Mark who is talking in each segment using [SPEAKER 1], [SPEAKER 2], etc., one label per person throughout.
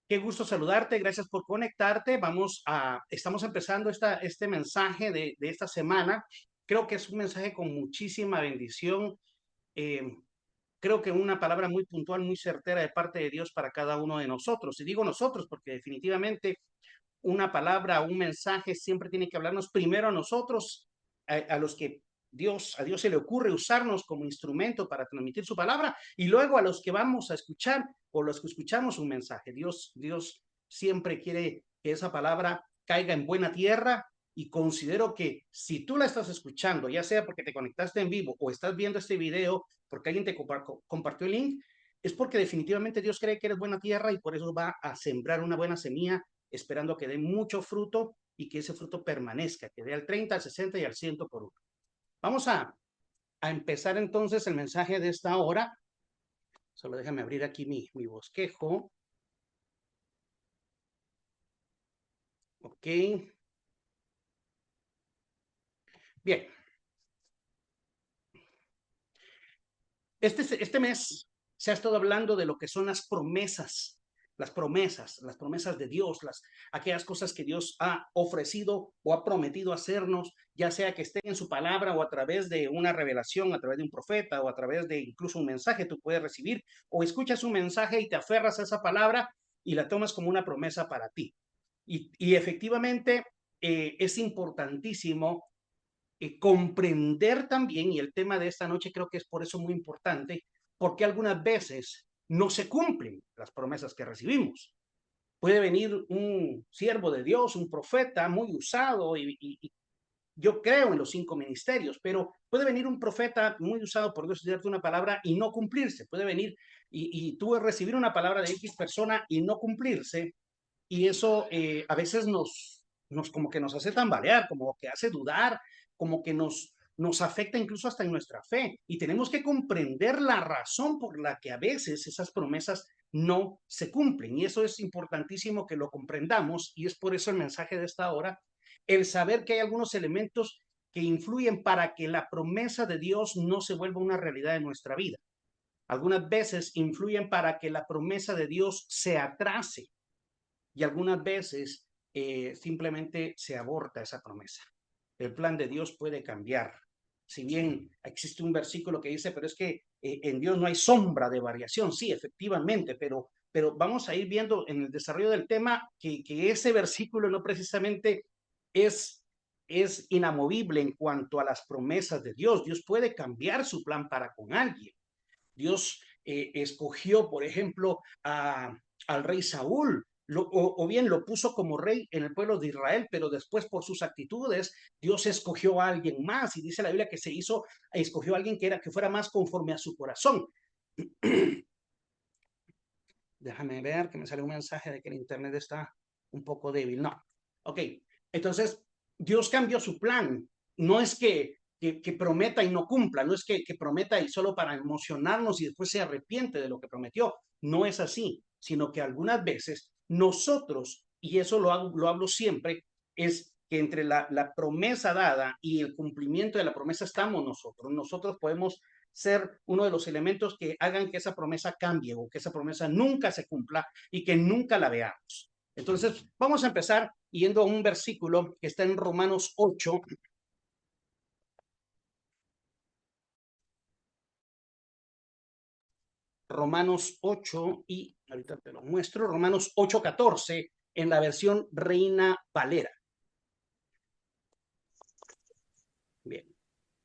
[SPEAKER 1] Qué gusto saludarte, gracias por conectarte. Estamos empezando este mensaje de esta semana. Creo que es un mensaje con muchísima bendición. Eh, Creo que una palabra muy puntual, muy certera de parte de Dios para cada uno de nosotros. Y digo nosotros porque definitivamente una palabra, un mensaje siempre tiene que hablarnos primero a nosotros, a los que a Dios se le ocurre usarnos como instrumento para transmitir su palabra, y luego a los que vamos a escuchar o los que escuchamos un mensaje. Dios siempre quiere que esa palabra caiga en buena tierra, y considero que si tú la estás escuchando, ya sea porque te conectaste en vivo o estás viendo este video porque alguien te compartió el link, es porque definitivamente Dios cree que eres buena tierra y por eso va a sembrar una buena semilla esperando que dé mucho fruto y que ese fruto permanezca, que dé al 30, al 60 y al 100 por uno. Vamos a empezar entonces el mensaje de esta hora. Solo déjame abrir aquí mi bosquejo. Ok. Bien. Este mes se ha estado hablando de lo que son las promesas de Dios, aquellas cosas que Dios ha ofrecido o ha prometido hacernos, ya sea que esté en su palabra o a través de una revelación, a través de un profeta o a través de incluso un mensaje tú puedes recibir, o escuchas un mensaje y te aferras a esa palabra y la tomas como una promesa para ti. Y efectivamente es importantísimo comprender también, y el tema de esta noche creo que es por eso muy importante, porque algunas veces no se cumplen las promesas que recibimos. Puede venir un siervo de Dios, un profeta muy usado, y yo creo en los 5 ministerios, pero puede venir un profeta muy usado por Dios y darte una palabra y no cumplirse. Puede venir y tú recibir una palabra de X persona y no cumplirse, y eso a veces nos como que nos hace tambalear, como que hace dudar, como que nos afecta incluso hasta en nuestra fe. Y tenemos que comprender la razón por la que a veces esas promesas no se cumplen. Y eso es importantísimo que lo comprendamos, y es por eso el mensaje de esta hora, el saber que hay algunos elementos que influyen para que la promesa de Dios no se vuelva una realidad en nuestra vida. Algunas veces influyen para que la promesa de Dios se atrase, y algunas veces simplemente se aborta esa promesa. El plan de Dios puede cambiar. Si bien existe un versículo que dice, pero es que en Dios no hay sombra de variación, sí, efectivamente, pero vamos a ir viendo en el desarrollo del tema que ese versículo no precisamente es, es inamovible en cuanto a las promesas de Dios. Dios puede cambiar su plan para con alguien. Dios escogió, por ejemplo, al rey Saúl, o bien lo puso como rey en el pueblo de Israel, pero después por sus actitudes, Dios escogió a alguien más, y dice la Biblia que escogió a alguien que fuera más conforme a su corazón. Déjame ver que me sale un mensaje de que el internet está un poco débil. No. Ok. Entonces, Dios cambió su plan. No es que prometa y no cumpla. No es que prometa y solo para emocionarnos y después se arrepiente de lo que prometió. No es así, sino que algunas veces nosotros, y eso lo hablo siempre, es que entre la promesa dada y el cumplimiento de la promesa estamos nosotros. Nosotros podemos ser uno de los elementos que hagan que esa promesa cambie o que esa promesa nunca se cumpla y que nunca la veamos. Entonces, vamos a empezar yendo a un versículo que está en Romanos 8. Romanos 8, y ahorita te lo muestro, Romanos 8:14, en la versión Reina Valera. Bien,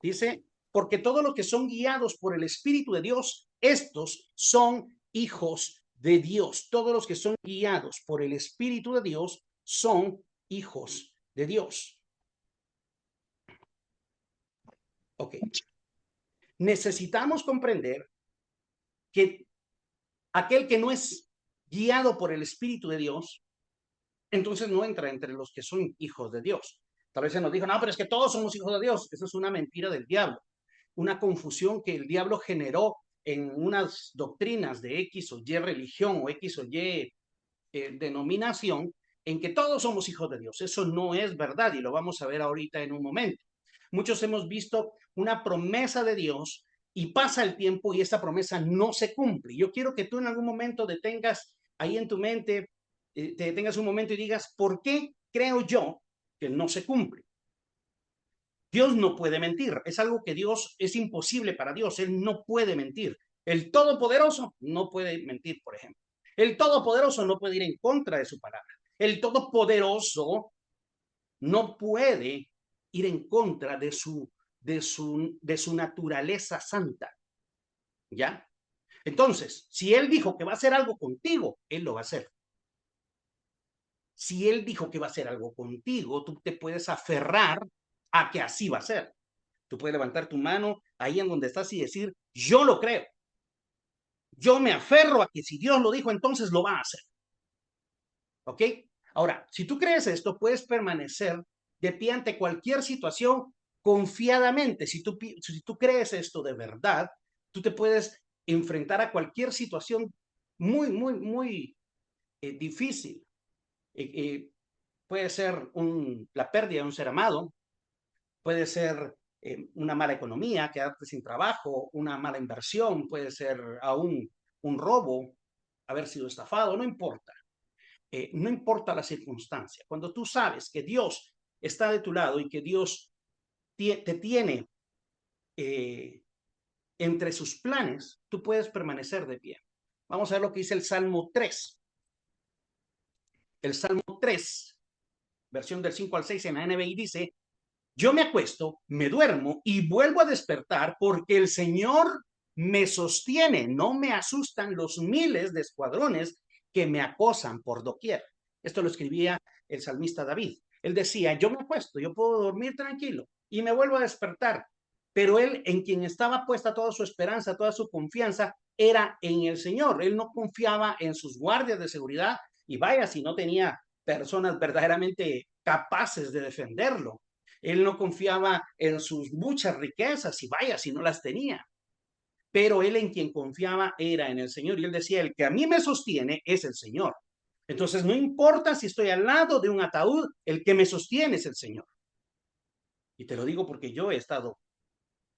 [SPEAKER 1] dice, porque todos los que son guiados por el Espíritu de Dios, estos son hijos de Dios. Todos los que son guiados por el Espíritu de Dios son hijos de Dios. Ok. Necesitamos comprender que aquel que no es guiado por el Espíritu de Dios, entonces no entra entre los que son hijos de Dios. Tal vez se nos dijo, no, pero es que todos somos hijos de Dios. Eso es una mentira del diablo, una confusión que el diablo generó en unas doctrinas de X o Y religión o X o Y denominación, en que todos somos hijos de Dios. Eso no es verdad, y lo vamos a ver ahorita en un momento. Muchos hemos visto una promesa de Dios y pasa el tiempo y esa promesa no se cumple. Yo quiero que tú en algún momento detengas ahí en tu mente te detengas un momento y digas, ¿por qué creo yo que no se cumple? Dios no puede mentir, es algo que Dios es imposible para Dios, Él no puede mentir. El Todopoderoso no puede mentir, por ejemplo. El Todopoderoso no puede ir en contra de su palabra. El Todopoderoso no puede ir en contra de su naturaleza santa. ¿Ya? Entonces, si Él dijo que va a hacer algo contigo, Él lo va a hacer. Si Él dijo que va a hacer algo contigo, tú te puedes aferrar a que así va a ser. Tú puedes levantar tu mano ahí en donde estás y decir, yo lo creo. Yo me aferro a que si Dios lo dijo, entonces lo va a hacer. ¿Ok? Ahora, si tú crees esto, puedes permanecer de pie ante cualquier situación confiadamente. Si tú crees esto de verdad, tú te puedes enfrentar a cualquier situación muy difícil. Puede ser la pérdida de un ser amado, puede ser una mala economía, quedarte sin trabajo, una mala inversión, puede ser aún un robo, haber sido estafado, no importa. No importa la circunstancia. Cuando tú sabes que Dios está de tu lado y que Dios te tiene entre sus planes, tú puedes permanecer de pie. Vamos a ver lo que dice el Salmo 3. El Salmo 3, versión del 5 al 6 en la NBI dice, yo me acuesto, me duermo y vuelvo a despertar porque el Señor me sostiene. No me asustan los miles de escuadrones que me acosan por doquier. Esto lo escribía el salmista David. Él decía, yo me acuesto, yo puedo dormir tranquilo y me vuelvo a despertar. Pero él, en quien estaba puesta toda su esperanza, toda su confianza, era en el Señor. Él no confiaba en sus guardias de seguridad y vaya si no tenía personas verdaderamente capaces de defenderlo. Él no confiaba en sus muchas riquezas y vaya si no las tenía. Pero él en quien confiaba era en el Señor. Y él decía, el que a mí me sostiene es el Señor. Entonces no importa si estoy al lado de un ataúd, el que me sostiene es el Señor. Y te lo digo porque yo he estado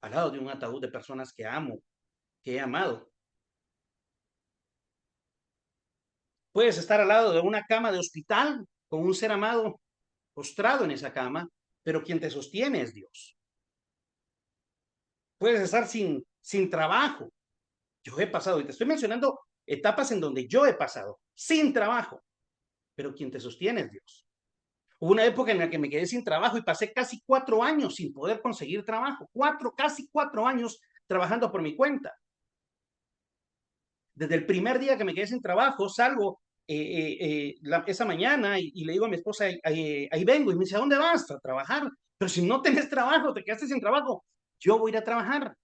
[SPEAKER 1] al lado de un ataúd de personas que amo, que he amado. Puedes estar al lado de una cama de hospital con un ser amado postrado en esa cama, pero quien te sostiene es Dios. Puedes estar sin trabajo. Yo he pasado, y te estoy mencionando etapas en donde yo he pasado, sin trabajo, pero quien te sostiene es Dios. Hubo una época en la que me quedé sin trabajo y pasé casi 4 años sin poder conseguir trabajo. Casi 4 años trabajando por mi cuenta. Desde el primer día que me quedé sin trabajo, salgo esa mañana y le digo a mi esposa, ahí vengo, y me dice, ¿a dónde vas? A trabajar. Pero si no tenés trabajo, te quedaste sin trabajo, yo voy a ir a trabajar.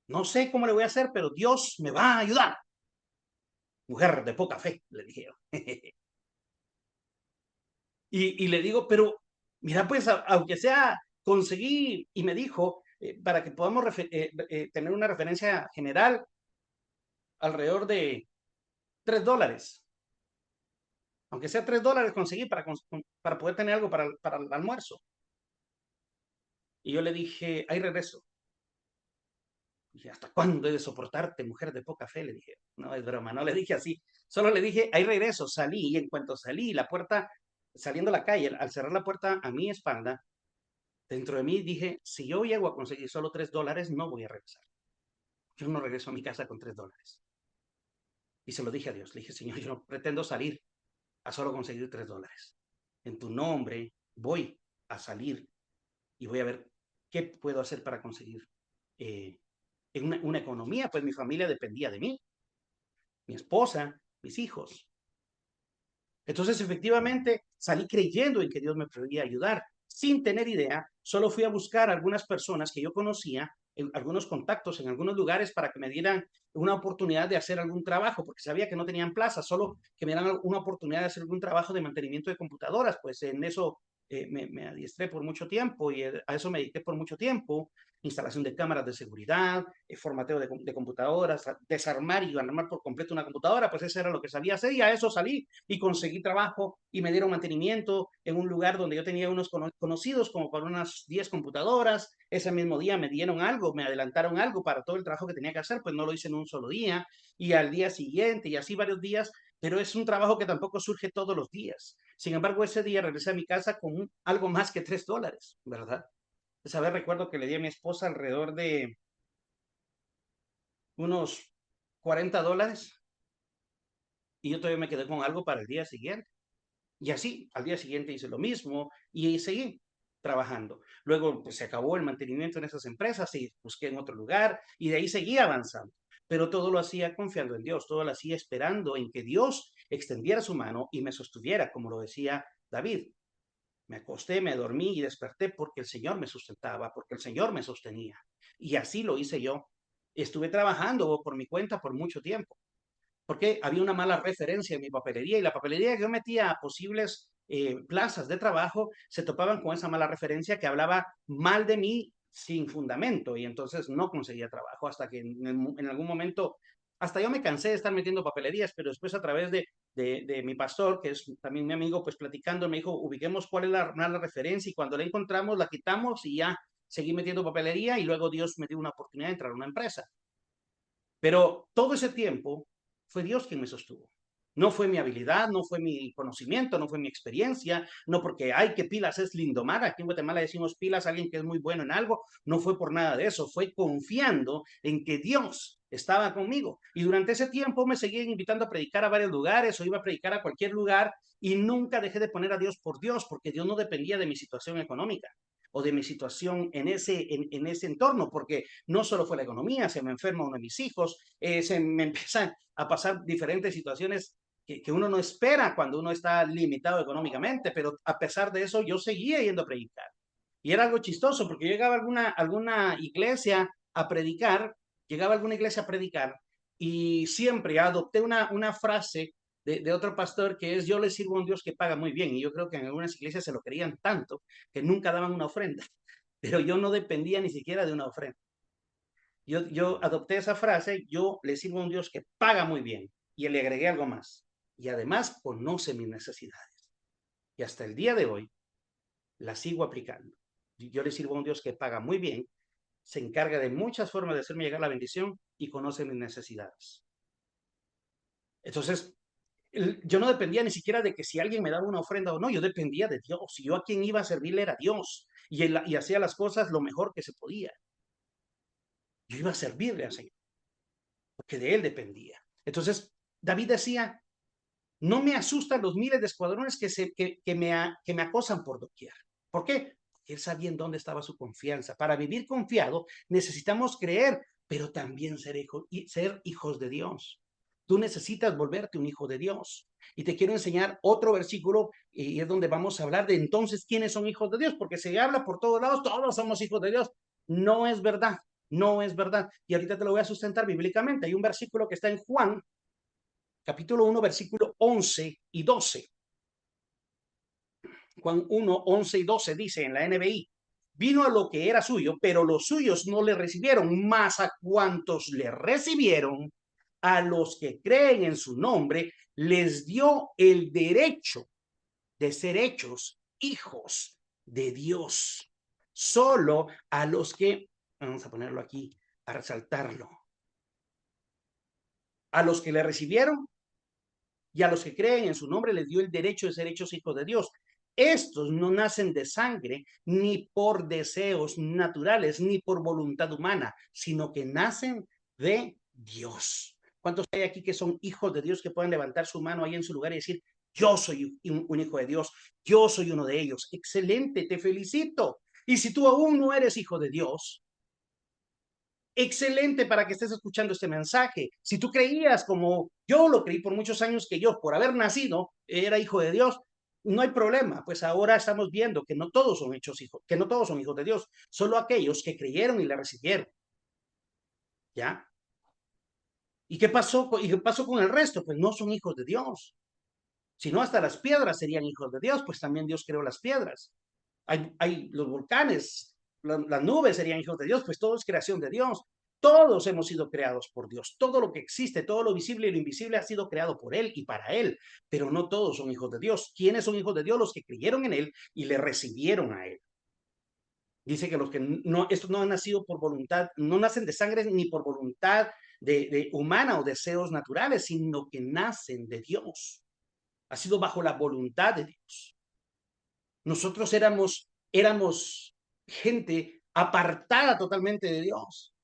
[SPEAKER 1] No sé cómo le voy a hacer, pero Dios me va a ayudar. Mujer de poca fe, le dije yo. Y le digo, pero mira, pues, aunque sea, conseguí, y me dijo, para que podamos tener una referencia general, alrededor de $3. Aunque sea $3, conseguí para poder tener algo para el almuerzo. Y yo le dije, ahí regreso. Dije, ¿hasta cuándo he de soportarte, mujer de poca fe? Le dije, no es broma, no le dije así. Solo le dije, ahí regreso, salí. Y en cuanto salí, la puerta, saliendo a la calle, al cerrar la puerta a mi espalda, dentro de mí dije, si yo llego a conseguir solo $3, no voy a regresar. Yo no regreso a mi casa con $3. Y se lo dije a Dios. Le dije, Señor, yo no pretendo salir a solo conseguir $3. En tu nombre voy a salir y voy a ver qué puedo hacer para conseguir una economía, pues mi familia dependía de mí, mi esposa, mis hijos. Entonces, efectivamente, salí creyendo en que Dios me podía ayudar. Sin tener idea, solo fui a buscar a algunas personas que yo conocía, en algunos contactos en algunos lugares para que me dieran una oportunidad de hacer algún trabajo, porque sabía que no tenían plaza, solo que me dieran una oportunidad de hacer algún trabajo de mantenimiento de computadoras. Pues en eso me adiestré por mucho tiempo y a eso me dediqué por mucho tiempo. instalación de cámaras de seguridad, formateo de computadoras, desarmar y armar por completo una computadora, pues eso era lo que sabía hacer y a eso salí y conseguí trabajo y me dieron mantenimiento en un lugar donde yo tenía unos conocidos como para unas 10 computadoras. Ese mismo día me dieron algo, me adelantaron algo para todo el trabajo que tenía que hacer, pues no lo hice en un solo día y al día siguiente y así varios días, pero es un trabajo que tampoco surge todos los días. Sin embargo, ese día regresé a mi casa con algo más que $3, ¿verdad? Esa vez recuerdo que le di a mi esposa alrededor de unos $40 y yo todavía me quedé con algo para el día siguiente. Y así, al día siguiente hice lo mismo y seguí trabajando. Luego pues, se acabó el mantenimiento en esas empresas y busqué en otro lugar y de ahí seguí avanzando. Pero todo lo hacía confiando en Dios, todo lo hacía esperando en que Dios extendiera su mano y me sostuviera, como lo decía David. Me acosté, me dormí y desperté porque el Señor me sustentaba, porque el Señor me sostenía. Y así lo hice yo. Estuve trabajando por mi cuenta por mucho tiempo, porque había una mala referencia en mi papelería y la papelería que yo metía a posibles plazas de trabajo se topaban con esa mala referencia que hablaba mal de mí sin fundamento y entonces no conseguía trabajo hasta que en algún momento, hasta yo me cansé de estar metiendo papelerías, pero después a través de mi pastor, que es también mi amigo, pues platicando, me dijo, ubiquemos cuál es la mala referencia y cuando la encontramos la quitamos y ya seguí metiendo papelería y luego Dios me dio una oportunidad de entrar a una empresa. Pero todo ese tiempo fue Dios quien me sostuvo. No fue mi habilidad, no fue mi conocimiento, no fue mi experiencia, no porque, ay, qué pilas es Lindomar. Aquí en Guatemala decimos pilas a alguien que es muy bueno en algo. No fue por nada de eso, fue confiando en que Dios estaba conmigo. Y durante ese tiempo me seguían invitando a predicar a varios lugares o iba a predicar a cualquier lugar y nunca dejé de poner a Dios por Dios porque Dios no dependía de mi situación económica o de mi situación en ese entorno, porque no solo fue la economía, se me enferma uno de mis hijos, se me empiezan a pasar diferentes situaciones que uno no espera cuando uno está limitado económicamente, pero a pesar de eso yo seguía yendo a predicar. Y era algo chistoso porque yo llegaba a alguna iglesia a predicar, llegaba a alguna iglesia a predicar y siempre adopté una frase de otro pastor que es, yo le sirvo a un Dios que paga muy bien. Y yo creo que en algunas iglesias se lo creían tanto que nunca daban una ofrenda, pero yo no dependía ni siquiera de una ofrenda. Yo adopté esa frase, yo le sirvo a un Dios que paga muy bien y le agregué algo más. Y además conoce mis necesidades. Y hasta el día de hoy la sigo aplicando. Yo le sirvo a un Dios que paga muy bien, se encarga de muchas formas de hacerme llegar la bendición y conoce mis necesidades. Entonces, yo no dependía ni siquiera de que si alguien me daba una ofrenda o no, yo dependía de Dios. Y yo a quien iba a servirle era Dios. Y hacía las cosas lo mejor que se podía. Yo iba a servirle al Señor, porque de Él dependía. Entonces, David decía, no me asustan los miles de escuadrones que me acosan por doquier. ¿Por qué? Porque él sabía en dónde estaba su confianza. Para vivir confiado necesitamos creer, pero también ser hijos de Dios. Tú necesitas volverte un hijo de Dios. Y te quiero enseñar otro versículo y es donde vamos a hablar de entonces quiénes son hijos de Dios, porque se habla por todos lados, todos somos hijos de Dios. No es verdad, no es verdad. Y ahorita te lo voy a sustentar bíblicamente. Hay un versículo que está en Juan capítulo 1, versículo 11 y 12. Juan 1, 11 y 12 dice en la NBI, vino a lo que era suyo, pero los suyos no le recibieron, mas a cuantos le recibieron, a los que creen en su nombre, les dio el derecho de ser hechos hijos de Dios. Solo a los que, vamos a ponerlo aquí, a resaltarlo, a los que le recibieron y a los que creen en su nombre les dio el derecho de ser hechos hijos de Dios. Estos no nacen de sangre, ni por deseos naturales, ni por voluntad humana, sino que nacen de Dios. ¿Cuántos hay aquí que son hijos de Dios que pueden levantar su mano ahí en su lugar y decir, yo soy un hijo de Dios, yo soy uno de ellos? Excelente, te felicito. Y si tú aún no eres hijo de Dios, excelente para que estés escuchando este mensaje. Si tú creías como yo lo creí por muchos años que yo, por haber nacido, era hijo de Dios, no hay problema. Pues ahora estamos viendo que no todos son hechos hijos, que no todos son hijos de Dios, solo aquellos que creyeron y le recibieron. ¿Ya? ¿Y qué pasó con el resto? Pues no son hijos de Dios. Si no, hasta las piedras serían hijos de Dios, pues también Dios creó las piedras. Hay los volcanes, las nubes serían hijos de Dios, pues todo es creación de Dios. Todos hemos sido creados por Dios. Todo lo que existe, todo lo visible y lo invisible ha sido creado por Él y para Él. Pero no todos son hijos de Dios. ¿Quiénes son hijos de Dios? Los que creyeron en Él y le recibieron a Él. Dice que los que no, estos no han nacido por voluntad, no nacen de sangre ni por voluntad de humana o deseos naturales, sino que nacen de Dios. Ha sido bajo la voluntad de Dios. Nosotros éramos gente apartada totalmente de Dios,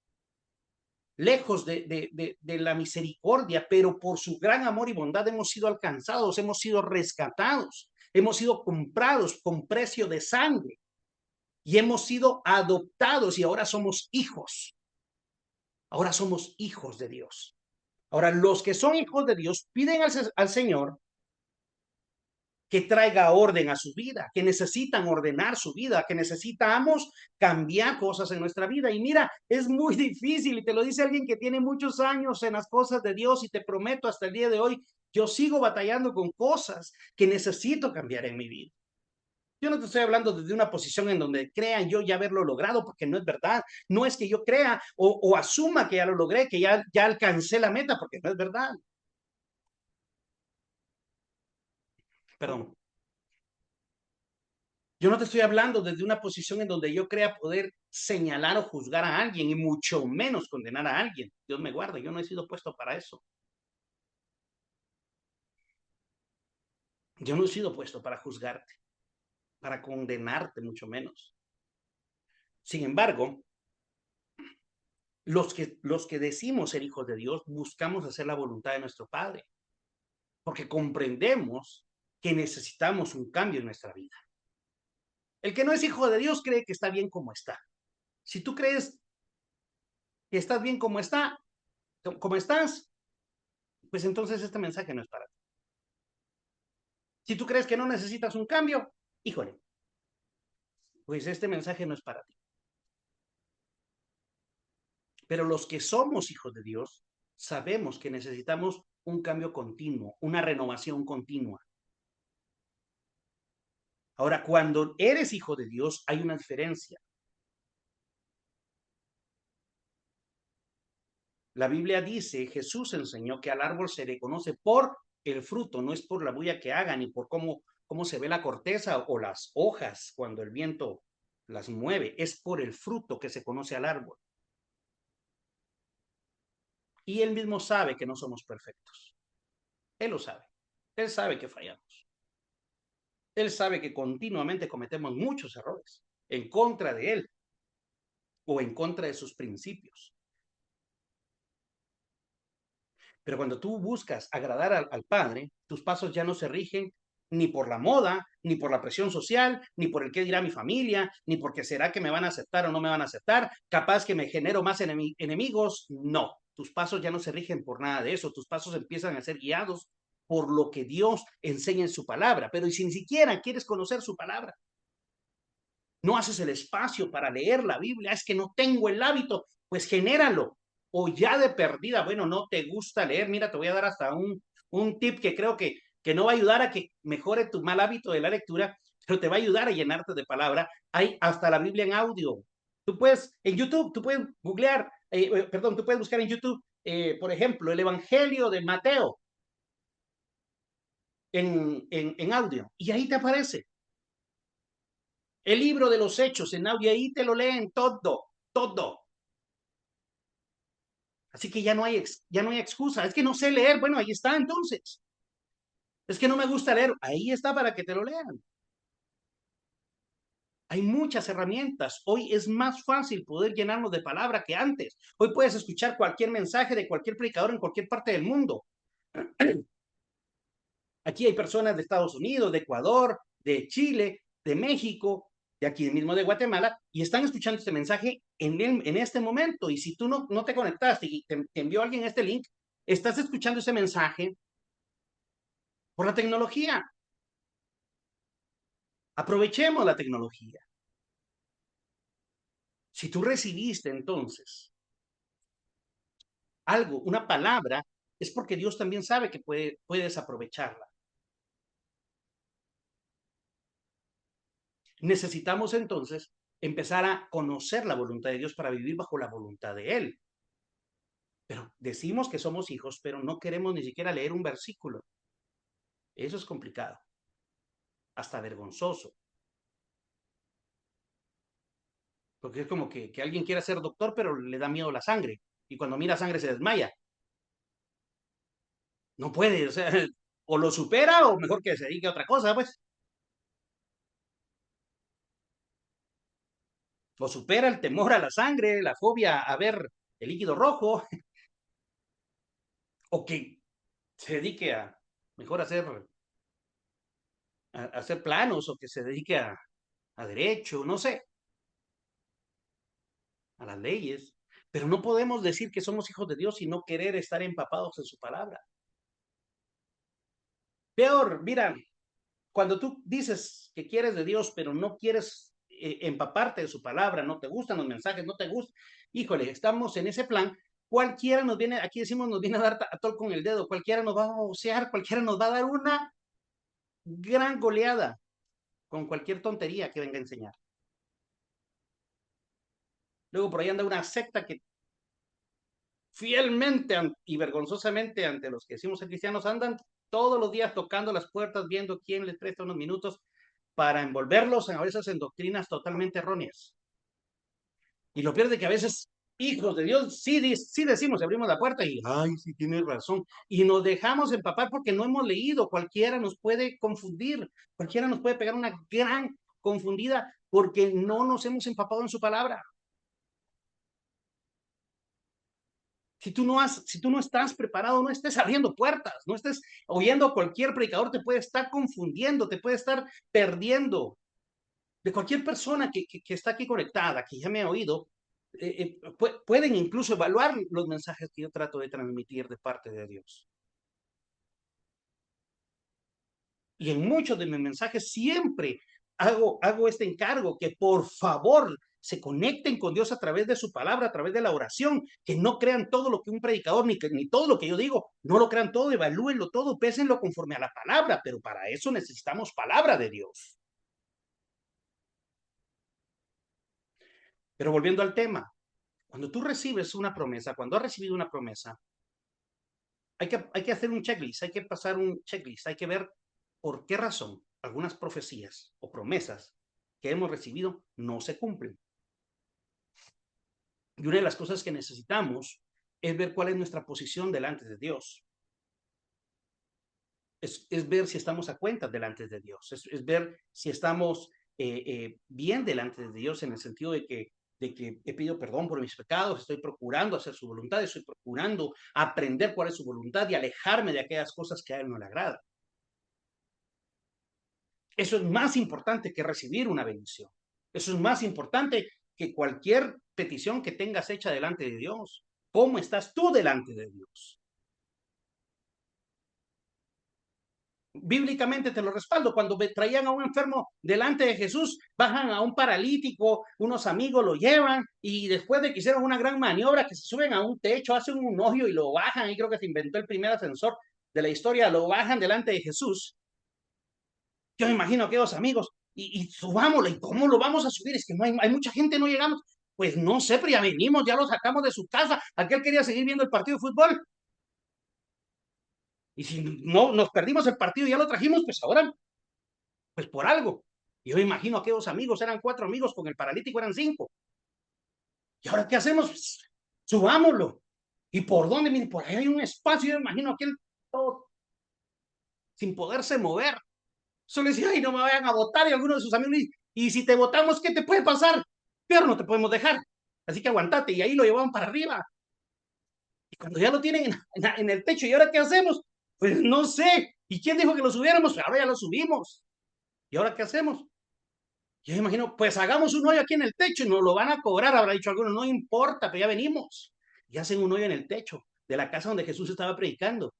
[SPEAKER 1] lejos de la misericordia, pero por su gran amor y bondad hemos sido alcanzados, hemos sido rescatados, hemos sido comprados con precio de sangre y hemos sido adoptados y ahora somos hijos. Ahora somos hijos de Dios. Ahora, los que son hijos de Dios piden al Señor que traiga orden a su vida, que necesitan ordenar su vida, que necesitamos cambiar cosas en nuestra vida. Y mira, es muy difícil y te lo dice alguien que tiene muchos años en las cosas de Dios y te prometo hasta el día de hoy, yo sigo batallando con cosas que necesito cambiar en mi vida. Yo no te estoy hablando desde una posición en donde crean yo ya haberlo logrado, porque no es verdad. No es que yo crea o asuma que ya lo logré, que ya alcancé la meta, porque no es verdad. Perdón. Yo no te estoy hablando desde una posición en donde yo crea poder señalar o juzgar a alguien y mucho menos condenar a alguien. Dios me guarde, yo no he sido puesto para eso. Yo no he sido puesto para juzgarte, para condenarte mucho menos. Sin embargo, los que decimos ser hijos de Dios buscamos hacer la voluntad de nuestro Padre, porque comprendemos que necesitamos un cambio en nuestra vida. El que no es hijo de Dios cree que está bien como está. Si tú crees que estás bien como estás, pues entonces este mensaje no es para ti. Si tú crees que no necesitas un cambio, híjole, pues este mensaje no es para ti. Pero los que somos hijos de Dios, sabemos que necesitamos un cambio continuo, una renovación continua. Ahora, cuando eres hijo de Dios, hay una diferencia. La Biblia dice, Jesús enseñó que al árbol se le conoce por el fruto, no es por la bulla que haga, ni por cómo se ve la corteza o las hojas cuando el viento las mueve, es por el fruto que se conoce al árbol. Y él mismo sabe que no somos perfectos. Él lo sabe. Él sabe que fallamos. Él sabe que continuamente cometemos muchos errores en contra de él o en contra de sus principios. Pero cuando tú buscas agradar al Padre, tus pasos ya no se rigen ni por la moda, ni por la presión social, ni por el qué dirá mi familia, ni porque será que me van a aceptar o no me van a aceptar, capaz que me genero más enemigos. No, tus pasos ya no se rigen por nada de eso, tus pasos empiezan a ser guiados por lo que Dios enseña en su palabra. Pero y si ni siquiera quieres conocer su palabra, no haces el espacio para leer la Biblia, es que no tengo el hábito, pues genéralo. O ya de perdida, bueno, no te gusta leer, mira, te voy a dar hasta un tip que creo que no va a ayudar a que mejore tu mal hábito de la lectura, pero te va a ayudar a llenarte de palabra. Hay hasta la Biblia en audio. Tú puedes, en YouTube, tú puedes googlear, perdón, tú puedes buscar en YouTube, por ejemplo, el Evangelio de Mateo en audio, y ahí te aparece. El libro de los Hechos en audio, ahí te lo leen todo, todo. Así que ya no hay excusa. Es que no sé leer. Bueno, ahí está entonces. Es que no me gusta leer. Ahí está para que te lo lean. Hay muchas herramientas. Hoy es más fácil poder llenarnos de palabra que antes. Hoy puedes escuchar cualquier mensaje de cualquier predicador en cualquier parte del mundo. Aquí hay personas de Estados Unidos, de Ecuador, de Chile, de México, de aquí mismo de Guatemala, y están escuchando este mensaje en este momento. Y si tú no te conectaste y te envió alguien este link, estás escuchando ese mensaje por la tecnología. Aprovechemos la tecnología. Si tú recibiste entonces algo, una palabra, es porque Dios también sabe que puedes aprovecharla. Necesitamos entonces empezar a conocer la voluntad de Dios para vivir bajo la voluntad de Él. Pero decimos que somos hijos, pero no queremos ni siquiera leer un versículo. Eso es complicado, hasta vergonzoso. Porque es como que alguien quiera ser doctor, pero le da miedo la sangre. Y cuando mira sangre se desmaya. No puede, o sea, o lo supera o mejor que se dedique a otra cosa, pues. O supera el temor a la sangre, la fobia a ver el líquido rojo, o que se dedique a mejor a hacer planos, o que se dedique a derecho, no sé, a las leyes. Pero no podemos decir que somos hijos de Dios y no querer estar empapados en su palabra. Peor, mira, cuando tú dices que quieres de Dios, pero no quieres empaparte de su palabra, no te gustan los mensajes, no te gusta, híjole, estamos en ese plan, cualquiera nos viene, aquí decimos, nos viene a dar a tol con el dedo, cualquiera nos va a vocear, cualquiera nos va a dar una gran goleada con cualquier tontería que venga a enseñar. Luego por ahí anda una secta que fielmente y vergonzosamente ante los que decimos ser cristianos andan todos los días tocando las puertas, viendo quién les presta unos minutos para envolverlos a veces en doctrinas totalmente erróneas. Y lo pierde que a veces, hijos de Dios, sí decimos, abrimos la puerta y, ay, sí tienes razón. Y nos dejamos empapar porque no hemos leído. Cualquiera nos puede confundir, cualquiera nos puede pegar una gran confundida porque no nos hemos empapado en su palabra. Si tú no estás preparado, no estés abriendo puertas, no estés oyendo a cualquier predicador, te puede estar confundiendo, te puede estar perdiendo. De cualquier persona que está aquí conectada, que ya me ha oído, pueden incluso evaluar los mensajes que yo trato de transmitir de parte de Dios. Y en muchos de mis mensajes siempre hago este encargo, que por favor se conecten con Dios a través de su palabra, a través de la oración, que no crean todo lo que un predicador, ni todo lo que yo digo, no lo crean todo, evalúenlo todo, pésenlo conforme a la palabra, pero para eso necesitamos palabra de Dios. Pero volviendo al tema, cuando tú recibes una promesa, cuando has recibido una promesa, hay que hacer un checklist, hay que pasar un checklist, hay que ver por qué razón algunas profecías o promesas que hemos recibido no se cumplen. Y una de las cosas que necesitamos es ver cuál es nuestra posición delante de Dios. Es ver si estamos a cuenta delante de Dios. Es ver si estamos bien delante de Dios en el sentido de que he pedido perdón por mis pecados, estoy procurando hacer su voluntad, estoy procurando aprender cuál es su voluntad y alejarme de aquellas cosas que a Él no le agradan. Eso es más importante que recibir una bendición. Eso es más importante que cualquier petición que tengas hecha delante de Dios. ¿Cómo estás tú delante de Dios? Bíblicamente te lo respaldo. Cuando traían a un enfermo delante de Jesús, bajan a un paralítico, unos amigos lo llevan y después de que hicieron una gran maniobra, que se suben a un techo, hacen un hoyo y lo bajan, y creo que se inventó el primer ascensor de la historia, lo bajan delante de Jesús. Yo me imagino a aquellos amigos, y subámoslo, ¿y cómo lo vamos a subir? Es que no hay mucha gente, no llegamos. Pues no sé, pero ya venimos, ya lo sacamos de su casa. Aquel quería seguir viendo el partido de fútbol. Y si no nos perdimos el partido y ya lo trajimos, pues ahora, pues por algo. Yo me imagino a aquellos amigos, eran 4 amigos, con el paralítico eran 5. ¿Y ahora qué hacemos? Pues, subámoslo. ¿Y por dónde? Mire, por ahí hay un espacio, yo me imagino aquel todo sin poderse mover. Solo decía, ay, no me vayan a votar. Y algunos de sus amigos, y si te votamos, ¿qué te puede pasar? Pero no te podemos dejar. Así que aguantate. Y ahí lo llevaban para arriba. Y cuando ya lo tienen en el techo, ¿y ahora qué hacemos? Pues no sé. ¿Y quién dijo que lo subiéramos? Ahora ya lo subimos. ¿Y ahora qué hacemos? Yo me imagino, pues hagamos un hoyo aquí en el techo y nos lo van a cobrar, habrá dicho alguno, no importa, pero ya venimos. Y hacen un hoyo en el techo de la casa donde Jesús estaba predicando.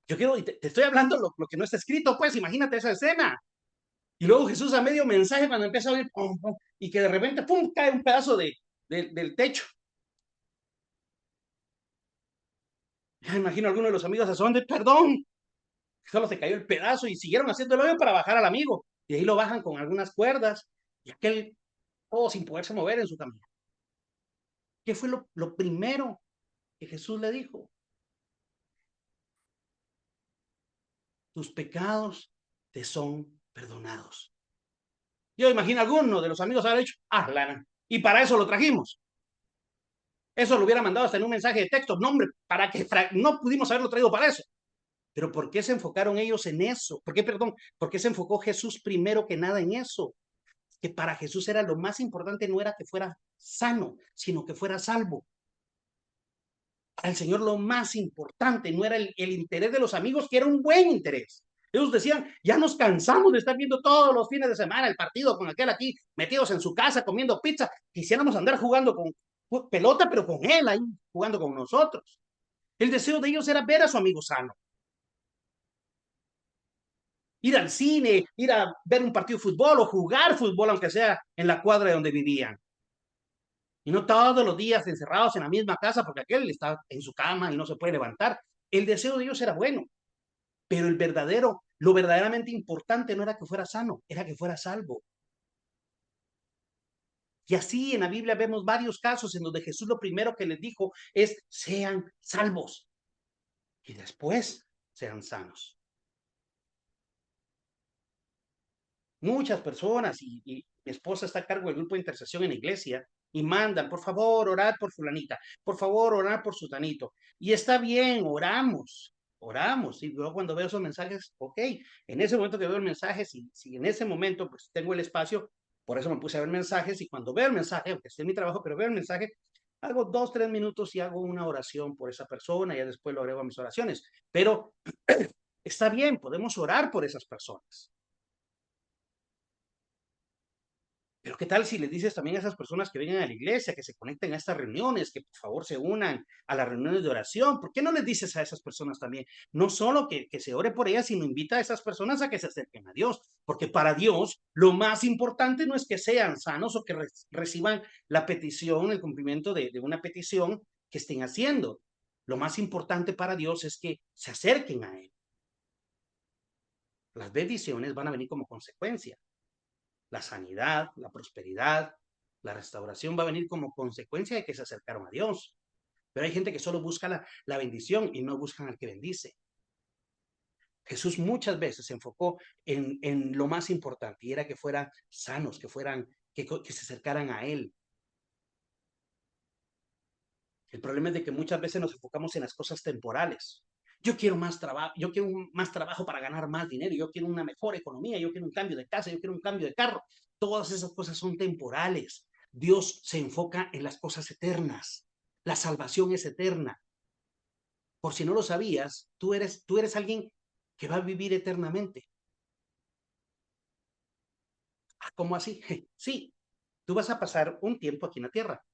[SPEAKER 1] Yo quiero, te estoy hablando lo que no está escrito, pues imagínate esa escena. Y luego Jesús a medio mensaje cuando empieza a oír, pum, pum, y que de repente, pum, cae un pedazo del techo. Ya me imagino a alguno de los amigos a son de perdón. Solo se cayó el pedazo y siguieron haciendo el hoyo para bajar al amigo. y ahí lo bajan con algunas cuerdas, y aquel todo sin poderse mover en su camino. ¿Qué fue lo primero que Jesús le dijo? Tus pecados te son perdonados. Yo imagino a alguno de los amigos haber dicho, lana, y para eso lo trajimos. Eso lo hubiera mandado hasta en un mensaje de texto. No, hombre, para que no pudimos haberlo traído para eso. Pero ¿por qué se enfocaron ellos en eso? ¿Por qué se enfocó Jesús primero que nada en eso? Que para Jesús era lo más importante, no era que fuera sano, sino que fuera salvo. Para el Señor lo más importante no era el interés de los amigos, que era un buen interés. Ellos decían, ya nos cansamos de estar viendo todos los fines de semana el partido con aquel aquí, metidos en su casa comiendo pizza. Quisiéramos andar jugando con pelota, pero con él ahí, jugando con nosotros. El deseo de ellos era ver a su amigo sano. Ir al cine, ir a ver un partido de fútbol o jugar fútbol, aunque sea en la cuadra de donde vivían. Y no todos los días encerrados en la misma casa porque aquel está en su cama y no se puede levantar. El deseo de ellos era bueno, pero lo verdaderamente importante no era que fuera sano, era que fuera salvo. Y así en la Biblia vemos varios casos en donde Jesús lo primero que les dijo es, sean salvos. Y después sean sanos. Muchas personas, y mi esposa está a cargo del grupo de intercesión en la iglesia, y mandan, por favor, orad por fulanita, por favor, orad por sutanito. Y está bien, oramos. Y luego cuando veo esos mensajes, ok, en ese momento que veo el mensaje, si en ese momento pues tengo el espacio, por eso me puse a ver mensajes, y cuando veo el mensaje, aunque esté en mi trabajo, pero veo el mensaje, hago 2, 3 minutos y hago una oración por esa persona, y ya después lo agrego a mis oraciones. Pero está bien, podemos orar por esas personas. Pero ¿qué tal si les dices también a esas personas que vengan a la iglesia, que se conecten a estas reuniones, que por favor se unan a las reuniones de oración? ¿Por qué no les dices a esas personas también? No solo que se ore por ellas, sino invita a esas personas a que se acerquen a Dios. Porque para Dios lo más importante no es que sean sanos o que reciban la petición, el cumplimiento de una petición que estén haciendo. Lo más importante para Dios es que se acerquen a Él. Las bendiciones van a venir como consecuencia. La sanidad, la prosperidad, la restauración va a venir como consecuencia de que se acercaron a Dios. Pero hay gente que solo busca la bendición y no buscan al que bendice. Jesús muchas veces se enfocó en lo más importante y era que fueran sanos, que se acercaran a Él. El problema es de que muchas veces nos enfocamos en las cosas temporales. Yo quiero más trabajo para ganar más dinero, yo quiero una mejor economía, yo quiero un cambio de casa, yo quiero un cambio de carro. Todas esas cosas son temporales. Dios se enfoca en las cosas eternas. La salvación es eterna. Por si no lo sabías, tú eres alguien que va a vivir eternamente. ¿Cómo así? Sí, tú vas a pasar un tiempo aquí en la tierra,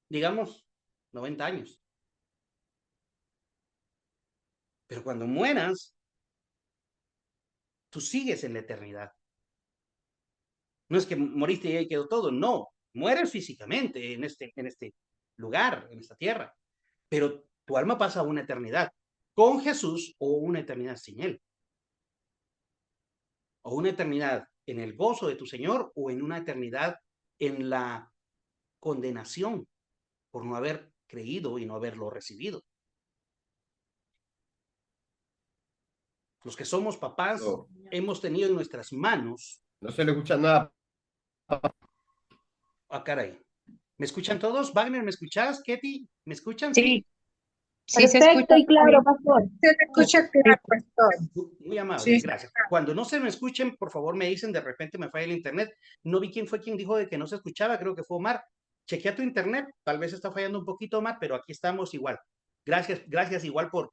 [SPEAKER 1] digamos 90 años. Pero cuando mueras, tú sigues en la eternidad. No es que moriste y ahí quedó todo, no. Mueres físicamente en este lugar, en esta tierra. Pero tu alma pasa una eternidad con Jesús o una eternidad sin Él. O una eternidad en el gozo de tu Señor o en una eternidad en la condenación por no haber creído y no haberlo recibido. Los que somos papás
[SPEAKER 2] No,
[SPEAKER 1] hemos tenido en nuestras manos.
[SPEAKER 2] no se le escucha nada.
[SPEAKER 1] Caray. ¿Me escuchan todos? Wagner, ¿me escuchas? Ketty, ¿me escuchan?
[SPEAKER 3] Sí,
[SPEAKER 1] Sí.
[SPEAKER 3] sí se escucha
[SPEAKER 4] Perfecto y claro,
[SPEAKER 3] bien.
[SPEAKER 4] pastor. Se te escucha claro, pastor.
[SPEAKER 1] Muy amable,
[SPEAKER 4] Sí.
[SPEAKER 1] gracias. Cuando no se me escuchen, por favor me dicen, de repente me falla el internet. No vi quién fue quien dijo de que no se escuchaba, creo que fue Omar. Chequea tu internet, tal vez está fallando un poquito, Omar, pero aquí estamos igual. Gracias igual por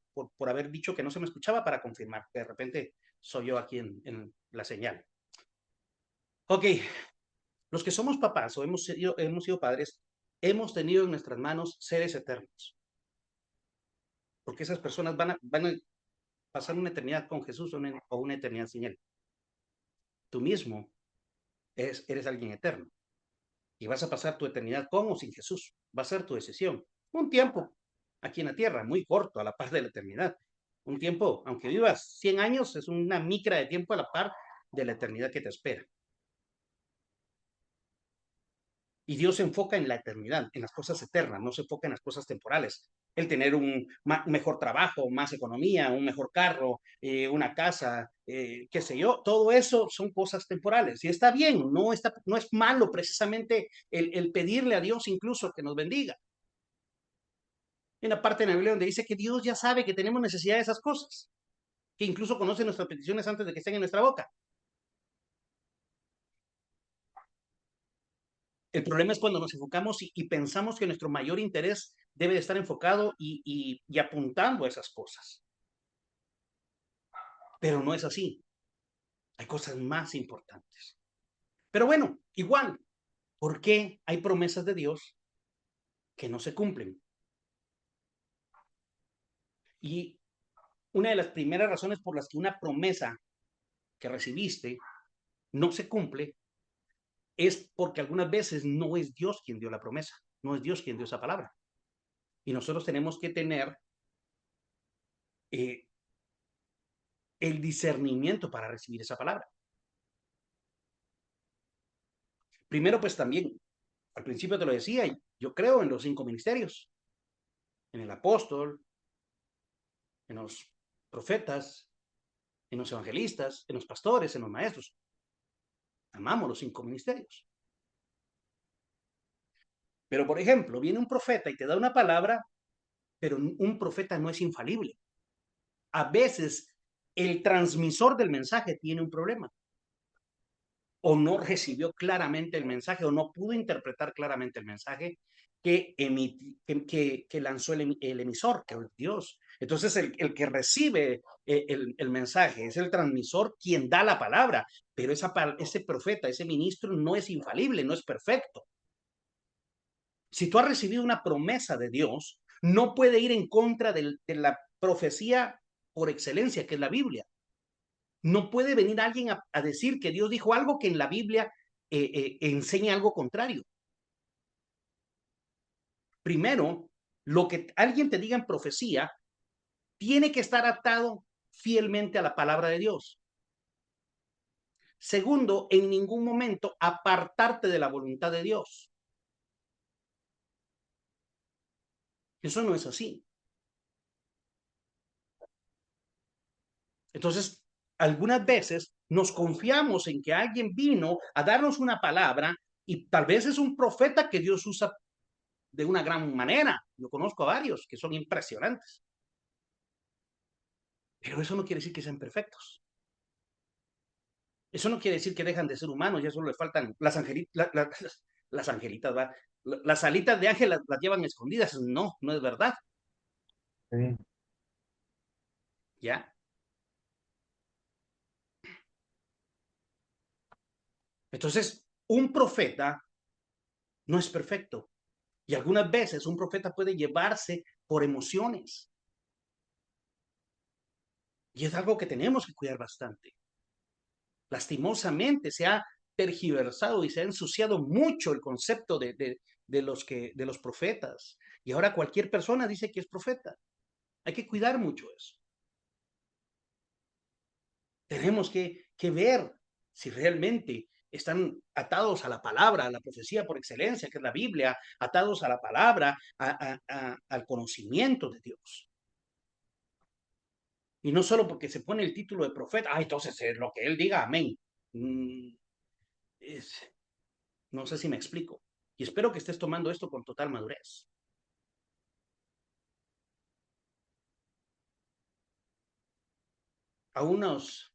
[SPEAKER 1] haber dicho que no se me escuchaba para confirmar, que de repente soy yo aquí en la señal. Ok, los que somos papás o hemos sido padres, hemos tenido en nuestras manos seres eternos. Porque esas personas van a pasar una eternidad con Jesús o una eternidad sin Él. Tú mismo eres alguien eterno y vas a pasar tu eternidad con o sin Jesús. Va a ser tu decisión. Un tiempo aquí en la tierra, muy corto, a la par de la eternidad. Un tiempo, aunque vivas 100 años, es una micra de tiempo a la par de la eternidad que te espera. Y Dios se enfoca en la eternidad, en las cosas eternas, no se enfoca en las cosas temporales. El tener un mejor trabajo, más economía, un mejor carro, una casa, qué sé yo, todo eso son cosas temporales. Y está bien, no es malo precisamente el pedirle a Dios incluso que nos bendiga. Hay una parte en la Biblia donde dice que Dios ya sabe que tenemos necesidad de esas cosas, que incluso conoce nuestras peticiones antes de que estén en nuestra boca. El problema es cuando nos enfocamos y pensamos que nuestro mayor interés debe de estar enfocado y apuntando a esas cosas. Pero no es así. Hay cosas más importantes. Pero bueno, igual, ¿por qué hay promesas de Dios que no se cumplen? Y una de las primeras razones por las que una promesa que recibiste no se cumple es porque algunas veces no es Dios quien dio la promesa, no es Dios quien dio esa palabra. Y nosotros tenemos que tener eh, el discernimiento para recibir esa palabra. Primero, pues también, al principio te lo decía, yo creo en los 5 ministerios, en el apóstol, en los profetas, en los evangelistas, en los pastores, en los maestros. Amamos los 5 ministerios. Pero, por ejemplo, viene un profeta y te da una palabra, pero un profeta no es infalible. A veces el transmisor del mensaje tiene un problema, o no recibió claramente el mensaje, o no pudo interpretar claramente el mensaje que lanzó el emisor, que es Dios. Entonces, el que recibe el mensaje es el transmisor quien da la palabra, pero ese profeta, ese ministro no es infalible, no es perfecto. Si tú has recibido una promesa de Dios, no puede ir en contra de la profecía por excelencia, que es la Biblia. No puede venir alguien a decir que Dios dijo algo que en la Biblia enseña algo contrario. Primero, lo que alguien te diga en profecía tiene que estar atado fielmente a la palabra de Dios. Segundo, en ningún momento apartarte de la voluntad de Dios. Eso no es así. Entonces, algunas veces nos confiamos en que alguien vino a darnos una palabra y tal vez es un profeta que Dios usa de una gran manera. Yo conozco a varios que son impresionantes. Pero eso no quiere decir que sean perfectos. Eso no quiere decir que dejan de ser humanos, ya solo le faltan las angelitas, las angelitas, ¿va? Las alitas de ángel las llevan escondidas. No, no es verdad.
[SPEAKER 2] Sí.
[SPEAKER 1] ¿Ya? Entonces, un profeta no es perfecto. Y algunas veces un profeta puede llevarse por emociones. Y es algo que tenemos que cuidar bastante. Lastimosamente se ha tergiversado y se ha ensuciado mucho el concepto de los profetas. Y ahora cualquier persona dice que es profeta. Hay que cuidar mucho eso. Tenemos que ver si realmente están atados a la palabra, a la profecía por excelencia, que es la Biblia, atados a la palabra, al conocimiento de Dios. Y no solo porque se pone el título de profeta, entonces es lo que él diga, amén. Es, no sé si me explico. Y espero que estés tomando esto con total madurez. A unas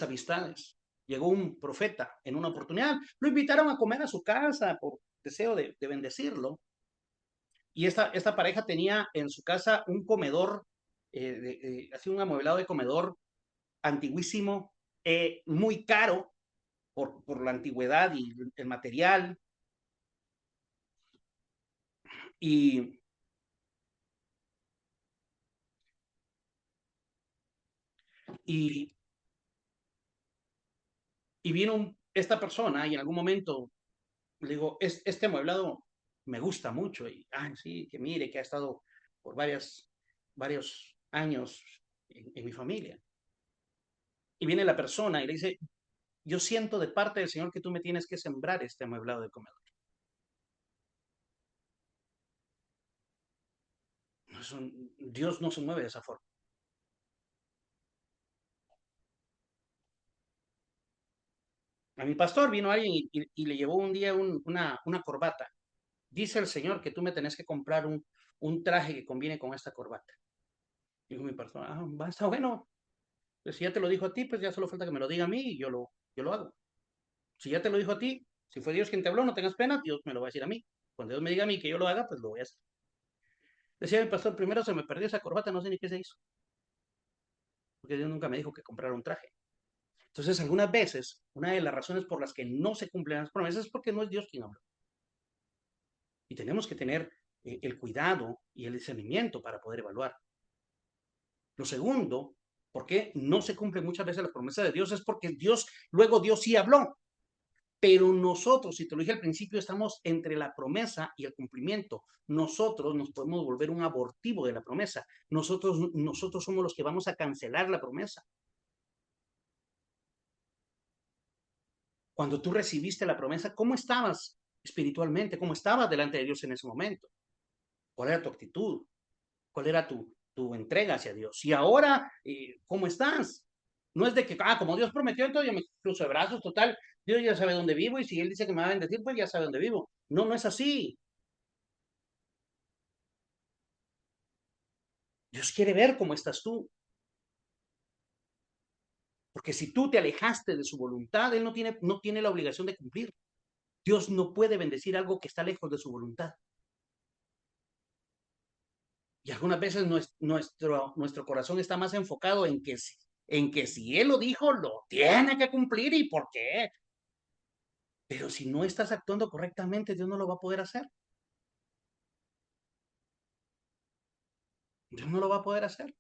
[SPEAKER 1] amistades llegó un profeta en una oportunidad, lo invitaron a comer a su casa por deseo de bendecirlo. Y esta pareja tenía en su casa un comedor, así un amueblado de comedor antiguísimo, muy caro por la antigüedad y el material. Y, y, y vino esta persona y en algún momento le digo, este amueblado me gusta mucho. Y, sí, que mire, que ha estado por varios años en mi familia. Y viene la persona y le dice, yo siento de parte del Señor que tú me tienes que sembrar este amueblado de comedor. Dios no se mueve de esa forma. A mi pastor vino alguien y le llevó un día una corbata. Dice el Señor que tú me tenés que comprar un traje que conviene con esta corbata. Dijo mi pastor, está bueno. Pues si ya te lo dijo a ti, pues ya solo falta que me lo diga a mí y yo lo hago. Si ya te lo dijo a ti, si fue Dios quien te habló, no tengas pena, Dios me lo va a decir a mí. Cuando Dios me diga a mí que yo lo haga, pues lo voy a hacer. Decía mi pastor, primero se me perdió esa corbata, no sé ni qué se hizo. Porque Dios nunca me dijo que comprara un traje. Entonces, algunas veces, una de las razones por las que no se cumplen las promesas es porque no es Dios quien habla. Y tenemos que tener el cuidado y el discernimiento para poder evaluar. Lo segundo, ¿por qué no se cumplen muchas veces las promesas de Dios? Es porque luego Dios sí habló. Pero nosotros, si te lo dije al principio, estamos entre la promesa y el cumplimiento. Nosotros nos podemos volver un abortivo de la promesa. Nosotros somos los que vamos a cancelar la promesa. Cuando tú recibiste la promesa, ¿cómo estabas espiritualmente? ¿Cómo estabas delante de Dios en ese momento? ¿Cuál era tu actitud? ¿Cuál era tu entrega hacia Dios? Y ahora, ¿cómo estás? No es de que, como Dios prometió, entonces yo me cruzo de brazos, total, Dios ya sabe dónde vivo y si Él dice que me va a bendecir, pues ya sabe dónde vivo. No, no es así. Dios quiere ver cómo estás tú. Porque si tú te alejaste de su voluntad, Él no tiene la obligación de cumplir. Dios no puede bendecir algo que está lejos de su voluntad. Y algunas veces nuestro corazón está más enfocado en que si Él lo dijo, lo tiene que cumplir y por qué. Pero si no estás actuando correctamente, Dios no lo va a poder hacer. Dios no lo va a poder hacer.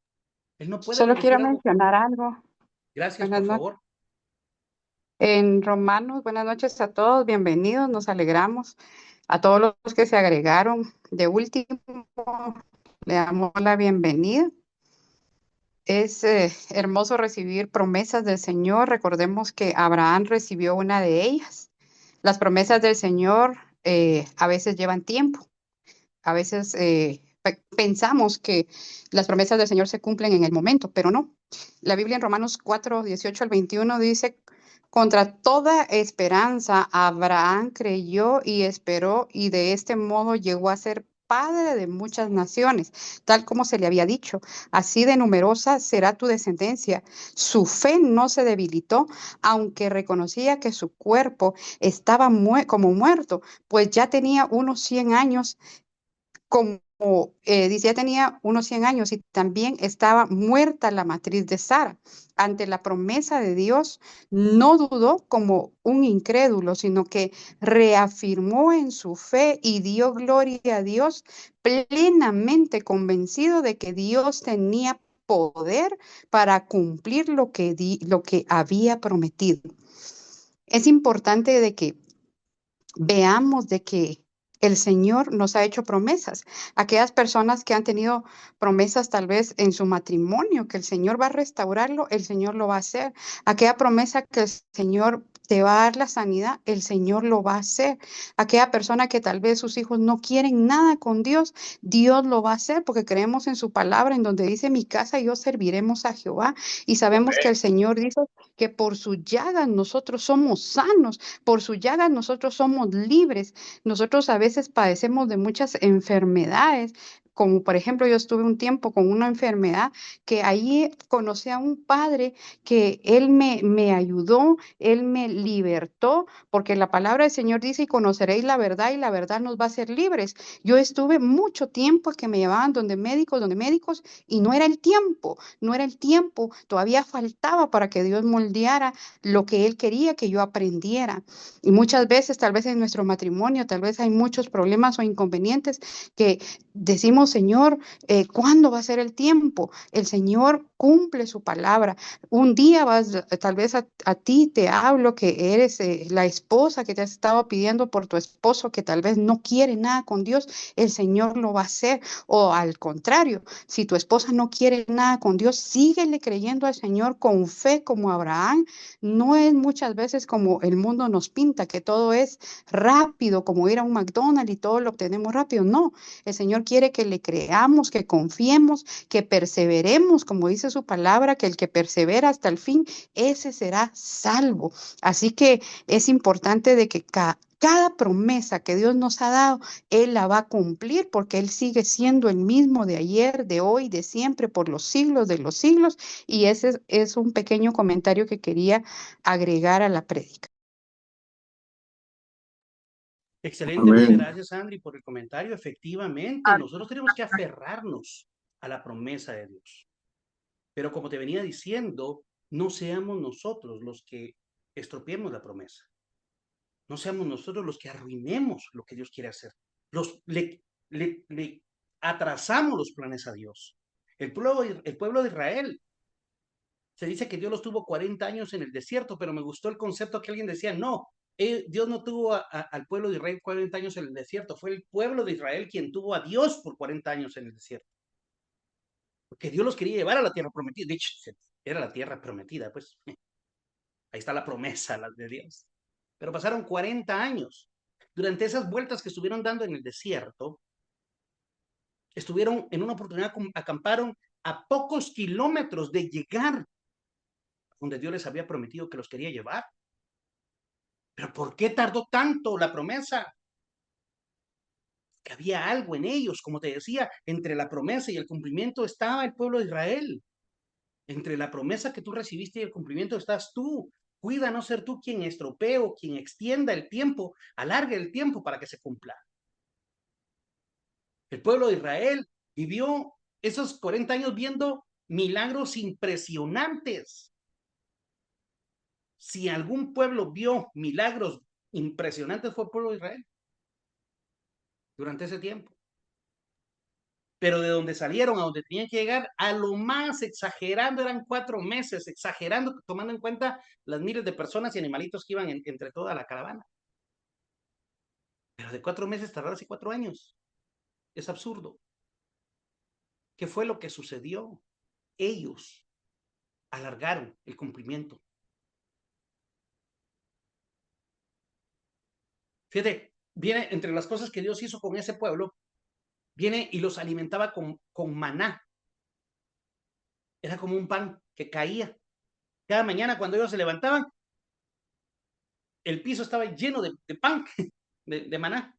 [SPEAKER 1] Él no puede
[SPEAKER 2] Solo
[SPEAKER 1] bendecir
[SPEAKER 2] quiero
[SPEAKER 1] algo.
[SPEAKER 2] mencionar algo.
[SPEAKER 1] Gracias,
[SPEAKER 2] Buenas
[SPEAKER 1] por
[SPEAKER 2] noches.
[SPEAKER 1] favor.
[SPEAKER 2] En Romanos, buenas noches a todos, bienvenidos, nos alegramos. A todos los que se agregaron de último, le damos la bienvenida. Es hermoso recibir promesas del Señor. Recordemos que Abraham recibió una de ellas. Las promesas del Señor a veces llevan tiempo. A veces pensamos que las promesas del Señor se cumplen en el momento, pero no. La Biblia en Romanos 4, 18 al 21 dice, contra toda esperanza, Abraham creyó y esperó y de este modo llegó a ser padre de muchas naciones, tal como se le había dicho. Así de numerosa será tu descendencia. Su fe no se debilitó, aunque reconocía que su cuerpo estaba como muerto, pues ya tenía unos 100 años como dice, ya tenía unos 100 años y también estaba muerta la matriz de Sara. Ante la promesa de Dios, no dudó como un incrédulo, sino que reafirmó en su fe y dio gloria a Dios, plenamente convencido de que Dios tenía poder para cumplir lo que había prometido. Es importante de que veamos de que el Señor nos ha hecho promesas. Aquellas personas que han tenido promesas tal vez en su matrimonio, que el Señor va a restaurarlo, el Señor lo va a hacer. Aquella promesa que el Señor te va a dar la sanidad, el Señor lo va a hacer. Aquella persona que tal vez sus hijos no quieren nada con Dios, Dios lo va a hacer porque creemos en su palabra, en donde dice, mi casa y yo serviremos a Jehová. Y sabemos que el Señor dice que por sus llagas nosotros somos sanos. Por su llaga nosotros somos libres. Nosotros a veces padecemos de muchas enfermedades, como por ejemplo yo estuve un tiempo con una enfermedad que ahí conocí a un padre que él me ayudó, él me libertó, porque la palabra del Señor dice, y conoceréis la verdad y la verdad nos va a hacer libres. Yo estuve mucho tiempo que me llevaban donde médicos, y no era el tiempo, todavía faltaba para que Dios moldeara lo que Él quería que yo aprendiera. Y muchas veces, tal vez en nuestro matrimonio, tal vez hay muchos problemas o inconvenientes que decimos, decimos, Señor, ¿cuándo va a ser el tiempo? El Señor cumple su palabra. Un día tal vez a ti te hablo que eres la esposa que te has estado pidiendo por tu esposo, que tal vez no quiere nada con Dios, el Señor lo va a hacer. O al contrario, si tu esposa no quiere nada con Dios, síguele creyendo al Señor con fe como Abraham. No es muchas veces como el mundo nos pinta, que todo es rápido, como ir a un McDonald's y todo lo obtenemos rápido. No, el Señor quiere que le creamos, que confiemos, que perseveremos, como dice su palabra, que el que persevera hasta el fin, ese será salvo. Así que es importante de que cada promesa que Dios nos ha dado, Él la va a cumplir porque Él sigue siendo el mismo de ayer, de hoy, de siempre, por los siglos de los siglos. Y ese es un pequeño comentario que quería agregar a la prédica.
[SPEAKER 1] Excelente, muchas gracias, Andri, por el comentario. Efectivamente, nosotros tenemos que aferrarnos a la promesa de Dios. Pero como te venía diciendo, no seamos nosotros los que estropeemos la promesa. No seamos nosotros los que arruinemos lo que Dios quiere hacer. Le atrasamos los planes a Dios. El pueblo de Israel, se dice que Dios los tuvo 40 años en el desierto, pero me gustó el concepto que alguien decía, no, Dios no tuvo al pueblo de Israel 40 años en el desierto, fue el pueblo de Israel quien tuvo a Dios por 40 años en el desierto. Porque Dios los quería llevar a la tierra prometida. De hecho, era la tierra prometida, pues. Ahí está la promesa de Dios. Pero pasaron 40 años. Durante esas vueltas que estuvieron dando en el desierto, estuvieron en una oportunidad, acamparon a pocos kilómetros de llegar donde Dios les había prometido que los quería llevar. Pero ¿por qué tardó tanto la promesa? Que había algo en ellos, como te decía, entre la promesa y el cumplimiento estaba el pueblo de Israel. Entre la promesa que tú recibiste y el cumplimiento estás tú. Cuida no ser tú quien estropee o quien extienda el tiempo, alargue el tiempo para que se cumpla. El pueblo de Israel vivió esos 40 años viendo milagros impresionantes. Si algún pueblo vio milagros impresionantes fue el pueblo de Israel durante ese tiempo. Pero de donde salieron a donde tenían que llegar, a lo más exagerando eran 4 meses, exagerando, tomando en cuenta las miles de personas y animalitos que iban entre toda la caravana. Pero de 4 meses tardarse 4 años. Es absurdo. ¿Qué fue lo que sucedió? Ellos alargaron el cumplimiento. Fíjate, viene entre las cosas que Dios hizo con ese pueblo, viene y los alimentaba con maná. Era como un pan que caía. Cada mañana cuando ellos se levantaban, el piso estaba lleno de pan, de maná.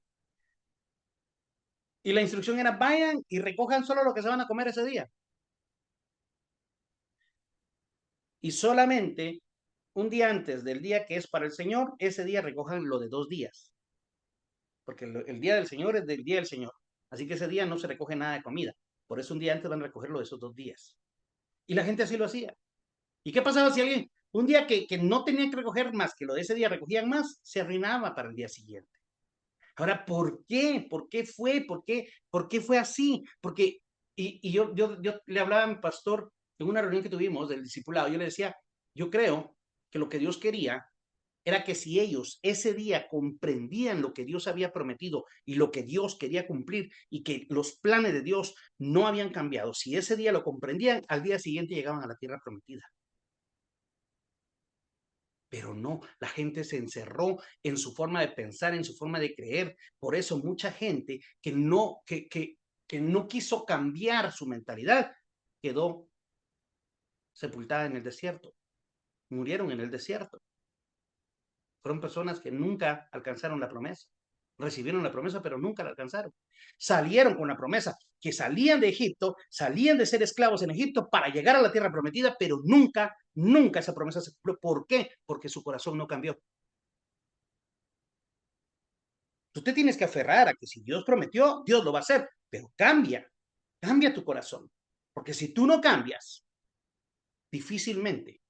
[SPEAKER 1] Y la instrucción era, vayan y recojan solo lo que se van a comer ese día. Y solamente un día antes del día que es para el Señor, ese día recojan lo de 2 días. Porque el día del Señor es del día del Señor. Así que ese día no se recoge nada de comida. Por eso un día antes van a recogerlo de esos 2 días. Y la gente así lo hacía. ¿Y qué pasaba si alguien, un día que no tenía que recoger más que lo de ese día, recogían más, se arruinaba para el día siguiente? Ahora, ¿por qué? ¿Por qué fue? ¿Por qué fue así? Porque, y yo le hablaba a mi pastor en una reunión que tuvimos del discipulado, yo le decía, yo creo que lo que Dios quería era que si ellos ese día comprendían lo que Dios había prometido y lo que Dios quería cumplir y que los planes de Dios no habían cambiado, si ese día lo comprendían, al día siguiente llegaban a la tierra prometida. Pero no, la gente se encerró en su forma de pensar, en su forma de creer. Por eso mucha gente que no quiso cambiar su mentalidad quedó sepultada en el desierto. Murieron en el desierto. Fueron personas que nunca alcanzaron la promesa. Recibieron la promesa, pero nunca la alcanzaron. Salieron con la promesa, que salían de Egipto, salían de ser esclavos en Egipto para llegar a la tierra prometida, pero nunca, nunca esa promesa se cumplió. ¿Por qué? Porque su corazón no cambió. Tú te tienes que aferrar a que si Dios prometió, Dios lo va a hacer, pero cambia tu corazón. Porque si tú no cambias, difícilmente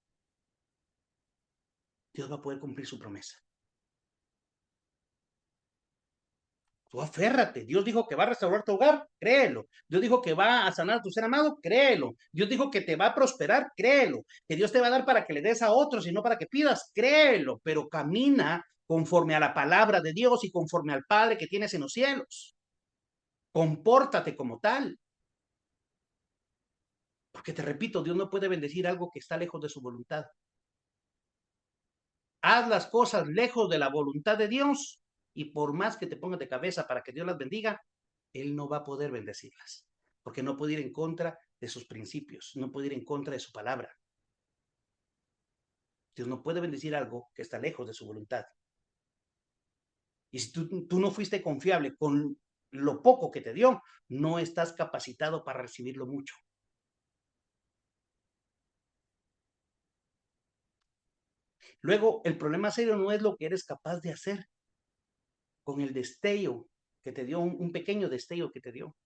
[SPEAKER 1] Dios va a poder cumplir su promesa. Tú aférrate. Dios dijo que va a restaurar tu hogar, créelo. Dios dijo que va a sanar a tu ser amado, créelo. Dios dijo que te va a prosperar, créelo. Que Dios te va a dar para que le des a otros y no para que pidas, créelo. Pero camina conforme a la palabra de Dios y conforme al Padre que tienes en los cielos. Compórtate como tal. Porque te repito, Dios no puede bendecir algo que está lejos de su voluntad. Haz las cosas lejos de la voluntad de Dios y por más que te pongas de cabeza para que Dios las bendiga, Él no va a poder bendecirlas, porque no puede ir en contra de sus principios, no puede ir en contra de su palabra. Dios no puede bendecir algo que está lejos de su voluntad. Y si tú no fuiste confiable con lo poco que te dio, no estás capacitado para recibirlo mucho. Luego, el problema serio no es lo que eres capaz de hacer con el destello que te dio, un pequeño destello que te dio.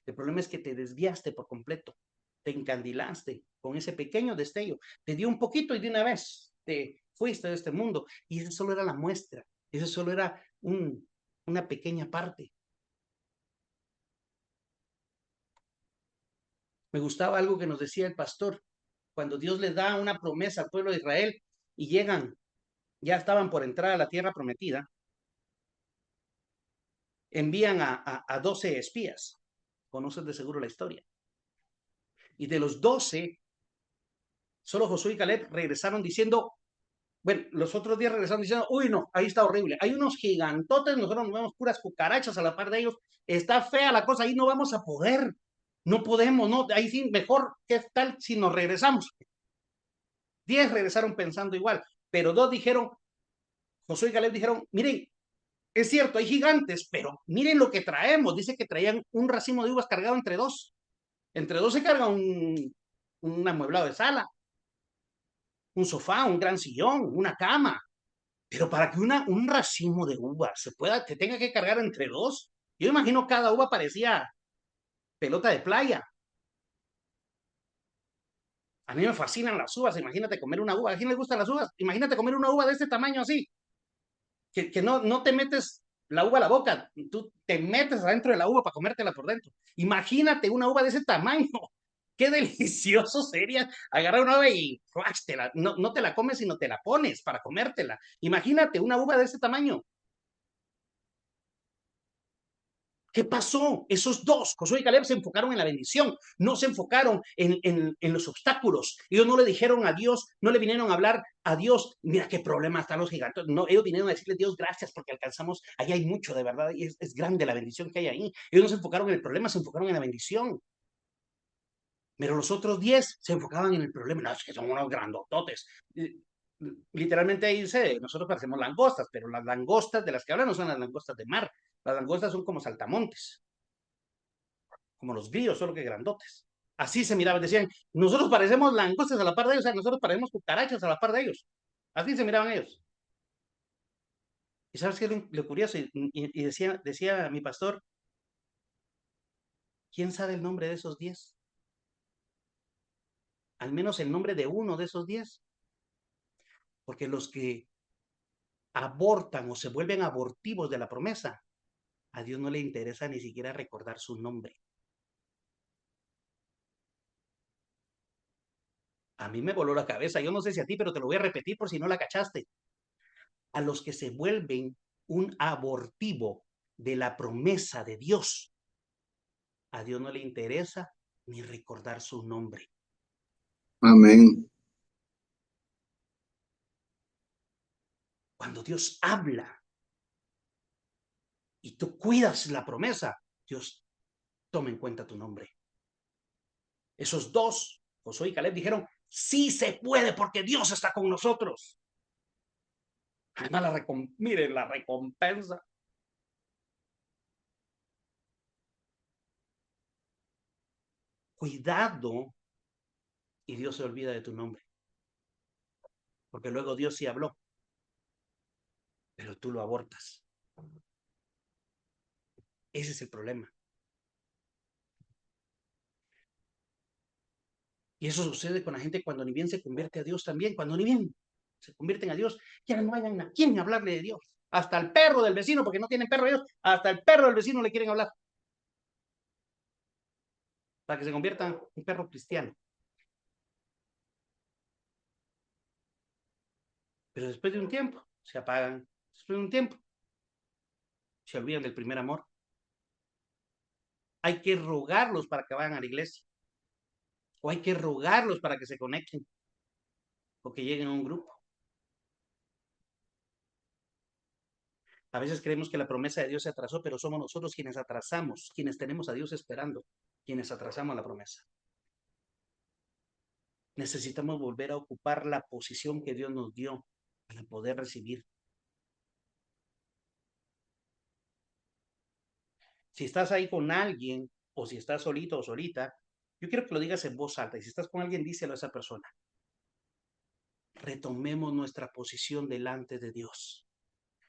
[SPEAKER 1] El problema es que te desviaste por completo, te encandilaste con ese pequeño destello, te dio un poquito y de una vez te fuiste de este mundo. Y esa solo era la muestra, eso solo era una pequeña parte. Me gustaba algo que nos decía el pastor, cuando Dios le da una promesa al pueblo de Israel y llegan, ya estaban por entrar a la tierra prometida, envían a 12 espías, conoces de seguro la historia, y de los 12, solo Josué y Caleb regresaron diciendo, bueno, los otros días regresaron diciendo, uy, no, ahí está horrible. Hay unos gigantotes, nosotros nos vemos puras cucarachas a la par de ellos. Está fea la cosa, ahí no vamos a poder. No podemos, no, ahí sí, mejor, ¿qué tal si nos regresamos? 10 regresaron pensando igual, pero 2 dijeron, Josué y Caleb dijeron, miren, es cierto, hay gigantes, pero miren lo que traemos. Dice que traían un racimo de uvas cargado entre dos. Entre dos se carga un amueblado de sala, un sofá, un gran sillón, una cama. Pero para que un racimo de uvas te tenga que cargar entre dos, yo imagino cada uva parecía pelota de playa. A mí me fascinan las uvas, imagínate comer una uva. ¿A quién les gustan las uvas? Imagínate comer una uva de este tamaño así, que no te metes la uva a la boca, tú te metes adentro de la uva para comértela por dentro. Imagínate una uva de ese tamaño. Qué delicioso sería agarrar una uva y no te la comes, sino te la pones para comértela. Imagínate una uva de ese tamaño. ¿Qué pasó? Esos dos, Josué y Caleb, se enfocaron en la bendición, no se enfocaron en los obstáculos. Ellos no le dijeron a Dios, no le vinieron a hablar a Dios, mira qué problema están los gigantes. No, ellos vinieron a decirle, Dios, gracias porque alcanzamos, ahí hay mucho de verdad y es grande la bendición que hay ahí. Ellos no se enfocaron en el problema, se enfocaron en la bendición. Pero los otros 10 se enfocaban en el problema, no, es que son unos grandototes. Literalmente ahí dice, nosotros parecemos langostas, pero las langostas de las que hablan no son las langostas de mar. Las langostas son como saltamontes, como los grillos, solo que grandotes. Así se miraban, decían, nosotros parecemos langostas a la par de ellos, o sea, nosotros parecemos cucarachas a la par de ellos. Así se miraban ellos. ¿Y sabes qué es lo curioso? Y decía mi pastor, ¿quién sabe el nombre de esos 10? Al menos el nombre de uno de esos 10. Porque los que abortan o se vuelven abortivos de la promesa, a Dios no le interesa ni siquiera recordar su nombre. A mí me voló la cabeza, yo no sé si a ti, pero te lo voy a repetir por si no la cachaste. A los que se vuelven un abortivo de la promesa de Dios, a Dios no le interesa ni recordar su nombre.
[SPEAKER 3] Amén.
[SPEAKER 1] Cuando Dios habla y tú cuidas la promesa, Dios toma en cuenta tu nombre. Esos dos, Josué y Caleb, dijeron, sí se puede porque Dios está con nosotros. Además, miren la recompensa. Cuidado y Dios se olvida de tu nombre. Porque luego Dios sí habló, pero tú lo abortas. Ese es el problema. Y eso sucede con la gente cuando ni bien se convierte a Dios también. Cuando ni bien se convierten a Dios, ya no hayan a quién hablarle de Dios. Hasta el perro del vecino, porque no tienen perro ellos, hasta el perro del vecino le quieren hablar. Para que se convierta en un perro cristiano. Pero después de un tiempo, se apagan. Después de un tiempo, se olvidan del primer amor. Hay que rogarlos para que vayan a la iglesia. O hay que rogarlos para que se conecten. O que lleguen a un grupo. A veces creemos que la promesa de Dios se atrasó, pero somos nosotros quienes atrasamos, quienes tenemos a Dios esperando, quienes atrasamos la promesa. Necesitamos volver a ocupar la posición que Dios nos dio para poder recibir. Si estás ahí con alguien, o si estás solito o solita, yo quiero que lo digas en voz alta. Y si estás con alguien, díselo a esa persona. Retomemos nuestra posición delante de Dios.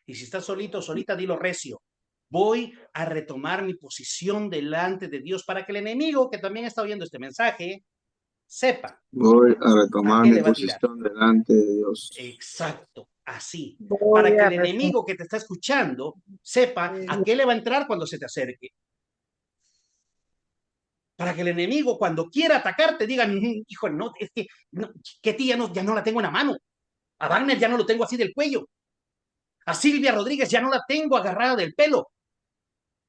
[SPEAKER 1] Y si estás solito o solita, dilo recio. Voy a retomar mi posición delante de Dios para que el enemigo que también está oyendo este mensaje sepa.
[SPEAKER 3] Voy a
[SPEAKER 1] ¿A
[SPEAKER 3] retomar
[SPEAKER 1] qué
[SPEAKER 3] mi
[SPEAKER 1] le va a tirar?
[SPEAKER 3] posición delante de Dios.
[SPEAKER 1] Exacto, así.
[SPEAKER 4] Voy
[SPEAKER 1] Para que
[SPEAKER 4] a
[SPEAKER 1] el enemigo que te está escuchando sepa a qué le va a entrar cuando se te acerque. Para que el enemigo cuando quiera atacarte diga, hijo, no, es que no, que ti ya no la tengo en la mano. A Wagner ya no lo tengo así del cuello. A Silvia Rodríguez ya no la tengo agarrada del pelo.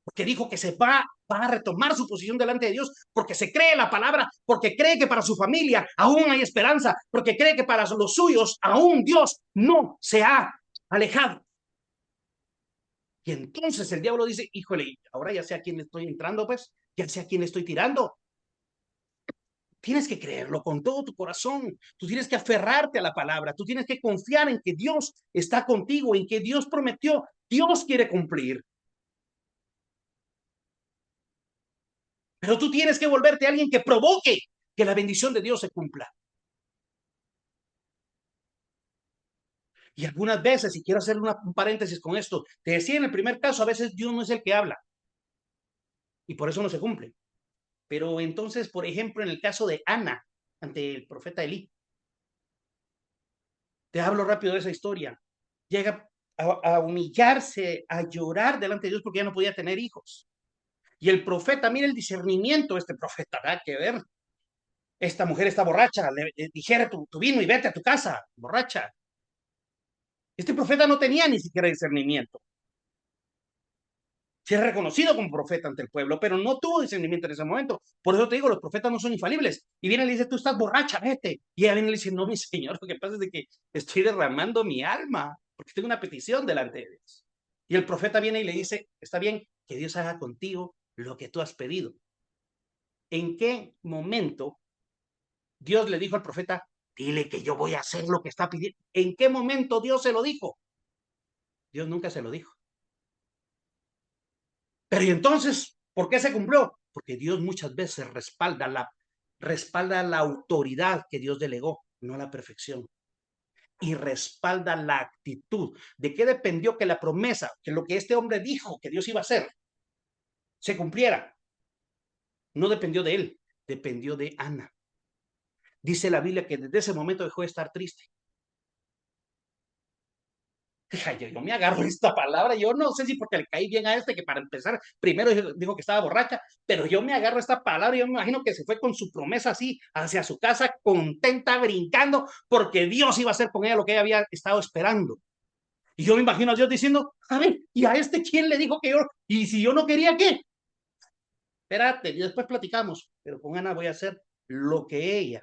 [SPEAKER 1] Porque dijo que se va a retomar su posición delante de Dios, porque se cree la palabra, porque cree que para su familia aún hay esperanza, porque cree que para los suyos aún Dios no se ha alejado. Y entonces el diablo dice, híjole, ahora ya sé a quién le estoy entrando, pues, ya sé a quién le estoy tirando. Tienes que creerlo con todo tu corazón. Tú tienes que aferrarte a la palabra. Tú tienes que confiar en que Dios está contigo, en que Dios prometió. Dios quiere cumplir. Pero tú tienes que volverte alguien que provoque que la bendición de Dios se cumpla. Y algunas veces, y quiero hacer un paréntesis con esto, te decía en el primer caso, a veces Dios no es el que habla. Y por eso no se cumple. Pero entonces, por ejemplo, en el caso de Ana, ante el profeta Elí, te hablo rápido de esa historia. Llega a humillarse, a llorar delante de Dios porque ya no podía tener hijos. Y el profeta, mira el discernimiento, este profeta, nada que ver. Esta mujer está borracha, le dijera tu vino y vete a tu casa, borracha. Este profeta no tenía ni siquiera discernimiento. Sí es reconocido como profeta ante el pueblo, pero no tuvo discernimiento en ese momento. Por eso te digo, los profetas no son infalibles. Y viene y le dice, tú estás borracha, vete. Y ella viene y le dice, no, mi señor, lo que pasa es de que estoy derramando mi alma, porque tengo una petición delante de Dios. Y el profeta viene y le dice, está bien, que Dios haga contigo lo que tú has pedido. ¿En qué momento Dios le dijo al profeta, dile que yo voy a hacer lo que está pidiendo? ¿En qué momento Dios se lo dijo? Dios nunca se lo dijo. Pero ¿y entonces por qué se cumplió? Porque Dios muchas veces respalda la autoridad que Dios delegó, no la perfección. Y respalda la actitud. ¿De qué dependió que la promesa, que lo que este hombre dijo que Dios iba a hacer, se cumpliera? No dependió de él, dependió de Ana. Dice la Biblia que desde ese momento dejó de estar triste. Yo me agarro esta palabra, yo no sé si porque le caí bien a este, que para empezar, primero dijo que estaba borracha, pero yo me agarro esta palabra y yo me imagino que se fue con su promesa así hacia su casa, contenta, brincando, porque Dios iba a hacer con ella lo que ella había estado esperando. Y yo me imagino a Dios diciendo, a ver, ¿y a este quién le dijo que yo? ¿Y si yo no quería qué? Espérate, y después platicamos, pero con Ana voy a hacer lo que ella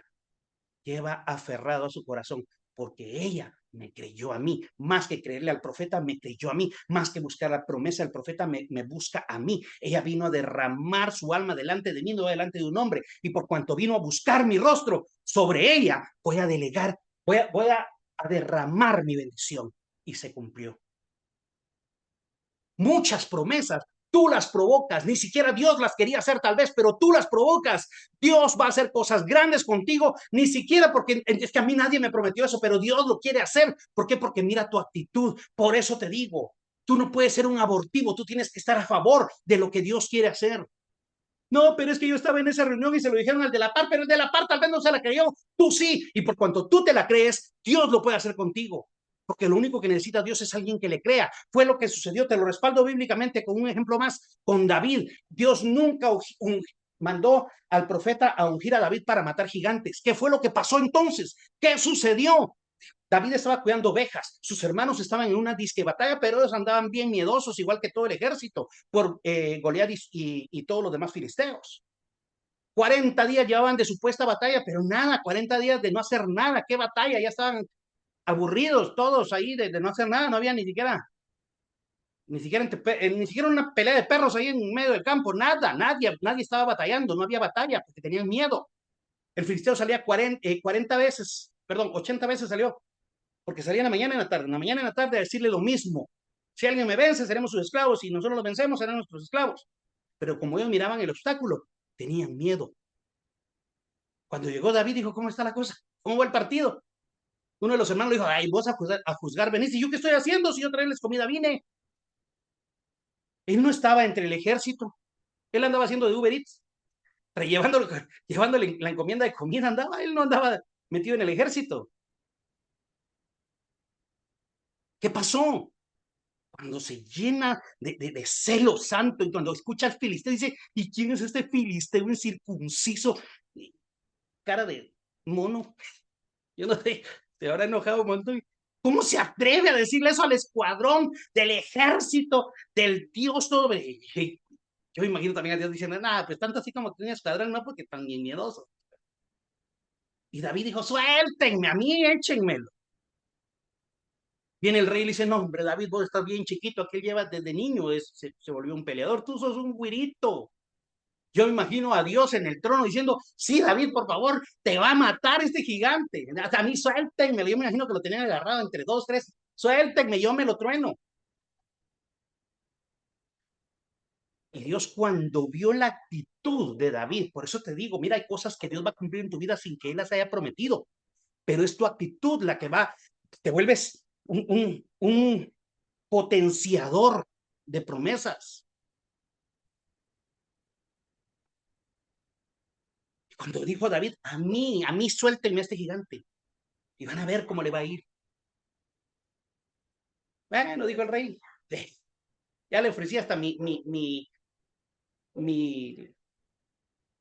[SPEAKER 1] lleva aferrado a su corazón, porque ella me creyó a mí, más que creerle al profeta, me creyó a mí, más que buscar la promesa del profeta, me busca a mí. Ella vino a derramar su alma delante de mí, no delante de un hombre, y por cuanto vino a buscar mi rostro, sobre ella voy a delegar, voy a derramar mi bendición, y se cumplió. Muchas promesas tú las provocas, ni siquiera Dios las quería hacer tal vez, pero tú las provocas. Dios va a hacer cosas grandes contigo, ni siquiera porque es que a mí nadie me prometió eso, pero Dios lo quiere hacer. ¿Por qué? Porque mira tu actitud. Por eso te digo, tú no puedes ser un abortivo, tú tienes que estar a favor de lo que Dios quiere hacer. No, pero es que yo estaba en esa reunión y se lo dijeron al de la par, pero el de la par tal vez no se la creyó. Tú sí, y por cuanto tú te la crees, Dios lo puede hacer contigo. porque lo único que necesita Dios es alguien que le crea. Fue lo que sucedió, te lo respaldo bíblicamente con un ejemplo más, con David. Dios nunca mandó al profeta a ungir a David para matar gigantes. ¿Qué fue lo que pasó entonces? ¿Qué sucedió? David estaba cuidando ovejas, sus hermanos estaban en una disque batalla, pero ellos andaban bien miedosos, igual que todo el ejército, por Goliat y todos los demás filisteos. 40 días llevaban de supuesta batalla, pero nada, 40 días de no hacer nada. ¿Qué batalla? Ya estaban aburridos todos ahí de no hacer nada, no había ni siquiera una pelea de perros ahí en medio del campo, nada, nadie estaba batallando, no había batalla porque tenían miedo. El filisteo salía 40 veces, perdón, 80 veces salió, porque salía en la mañana y en la tarde, en la mañana y en la tarde a decirle lo mismo. Si alguien me vence, seremos sus esclavos, y nosotros los vencemos, serán nuestros esclavos. Pero como ellos miraban el obstáculo, tenían miedo. Cuando llegó David, dijo, ¿cómo está la cosa? ¿Cómo va el partido? Uno de los hermanos le dijo, ay, vos a juzgar venís, ¿y yo qué estoy haciendo? Si yo traerles comida vine. Él no estaba entre el ejército, él andaba haciendo de Uber Eats, llevándole la encomienda de comida, andaba, él no andaba metido en el ejército. ¿Qué pasó? Cuando se llena de celo santo y cuando escucha al filisteo, dice, ¿y quién es este filisteo incircunciso? Cara de mono. Yo no sé, se habrá enojado un montón. ¿Cómo se atreve a decirle eso al escuadrón del ejército del Dios todo? Yo imagino también a Dios diciendo, nada, pues tanto así como que un escuadrón, no, porque tan bien miedoso. Y David dijo, suéltenme a mí, échenmelo. Viene el rey y le dice, no, hombre, David, vos estás bien chiquito, aquel lleva desde niño, se volvió un peleador, tú sos un güirito. Yo me imagino a Dios en el trono diciendo, sí, David, por favor, te va a matar este gigante. A mí suéltenme, yo me imagino que lo tenían agarrado entre 2, 3, suéltenme, yo me lo trueno. Y Dios cuando vio la actitud de David, por eso te digo, mira, hay cosas que Dios va a cumplir en tu vida sin que Él las haya prometido, pero es tu actitud la que va, te vuelves un potenciador de promesas. Cuando dijo David, a mí suéltenme a este gigante y van a ver cómo le va a ir. Bueno, dijo el rey, ya le ofrecí hasta mi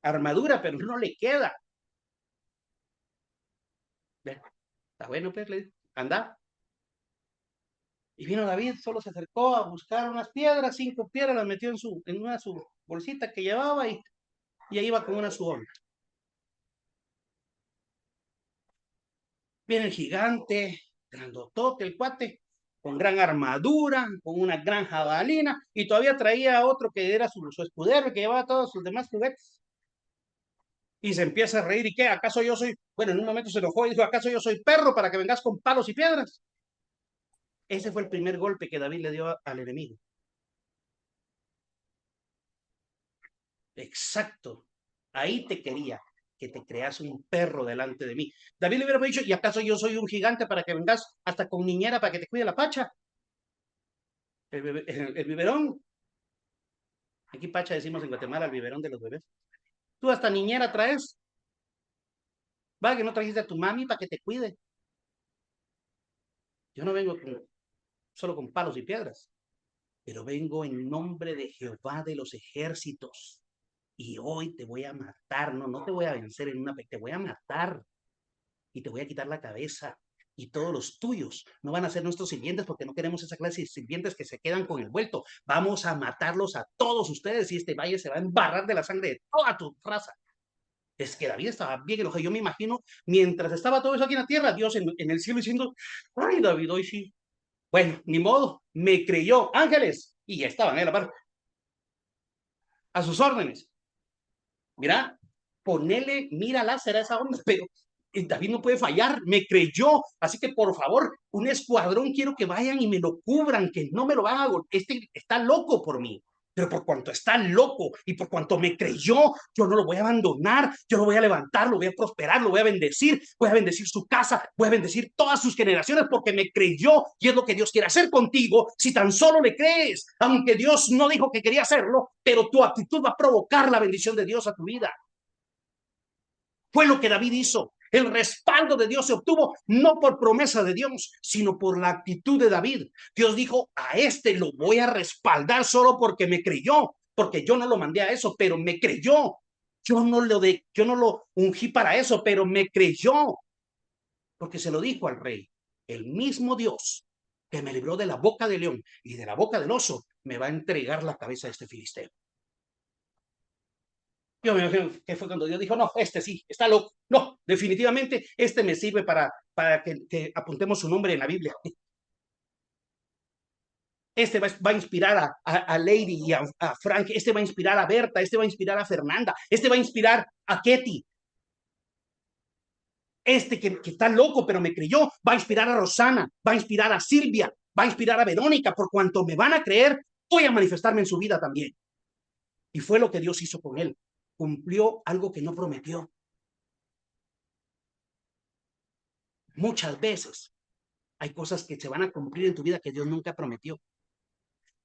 [SPEAKER 1] armadura, pero no le queda. Está bueno, pues, anda. Y vino David, solo se acercó a buscar unas piedras, 5 piedras, las metió en una su bolsita que llevaba y ahí iba con una su onda. Viene el gigante, grandotote, el cuate, con gran armadura, con una gran jabalina, y todavía traía otro que era su escudero, que llevaba todos sus demás juguetes. Y se empieza a reír, ¿y qué? ¿Acaso yo soy? Bueno, en un momento se enojó y dijo, ¿acaso yo soy perro para que vengas con palos y piedras? Ese fue el primer golpe que David le dio al enemigo. Exacto. Ahí te quería, que te creas un perro delante de mí. David le hubiera dicho, ¿y acaso yo soy un gigante para que vengas hasta con niñera para que te cuide la pacha? El biberón. Aquí pacha decimos en Guatemala el biberón de los bebés. Tú hasta niñera traes. Va, que no trajiste a tu mami para que te cuide. Yo no vengo solo con palos y piedras, pero vengo en nombre de Jehová de los ejércitos. Y hoy te voy a matar, no te voy a vencer en te voy a matar y te voy a quitar la cabeza. Y todos los tuyos no van a ser nuestros sirvientes porque no queremos esa clase de sirvientes que se quedan con el vuelto. Vamos a matarlos a todos ustedes y este valle se va a embarrar de la sangre de toda tu raza. Es que David estaba bien enojado. Yo me imagino, mientras estaba todo eso aquí en la tierra, Dios en el cielo diciendo, ay, David, hoy sí. Bueno, ni modo, me creyó. Ángeles, y ya estaban ahí a la par. A sus órdenes. Mira, ponele mira láser a esa onda, pero David no puede fallar, me creyó, así que por favor, un escuadrón quiero que vayan y me lo cubran, que no me lo van a golpear, este está loco por mí, pero por cuanto está loco y por cuanto me creyó, yo no lo voy a abandonar, yo lo voy a levantar, lo voy a prosperar, lo voy a bendecir su casa, voy a bendecir todas sus generaciones porque me creyó y es lo que Dios quiere hacer contigo si tan solo le crees, aunque Dios no dijo que quería hacerlo, pero tu actitud va a provocar la bendición de Dios a tu vida. Fue lo que David hizo. El respaldo de Dios se obtuvo no por promesa de Dios, sino por la actitud de David. Dios dijo, a este lo voy a respaldar solo porque me creyó, porque yo no lo mandé a eso, pero me creyó. Yo no lo ungí para eso, pero me creyó, porque se lo dijo al rey. El mismo Dios que me libró de la boca del león y de la boca del oso, me va a entregar la cabeza de este filisteo. Yo me imagino que fue cuando Dios dijo, no, este sí, está loco. No, definitivamente este me sirve para que apuntemos su nombre en la Biblia. Este va a inspirar a Lady y a Frank. Este va a inspirar a Berta. Este va a inspirar a Fernanda. Este va a inspirar a Ketty. Este que está loco, pero me creyó, va a inspirar a Rosana, va a inspirar a Silvia, va a inspirar a Verónica. Por cuanto me van a creer, voy a manifestarme en su vida también. Y fue lo que Dios hizo con él. Cumplió algo que no prometió. Muchas veces hay cosas que se van a cumplir en tu vida que Dios nunca prometió.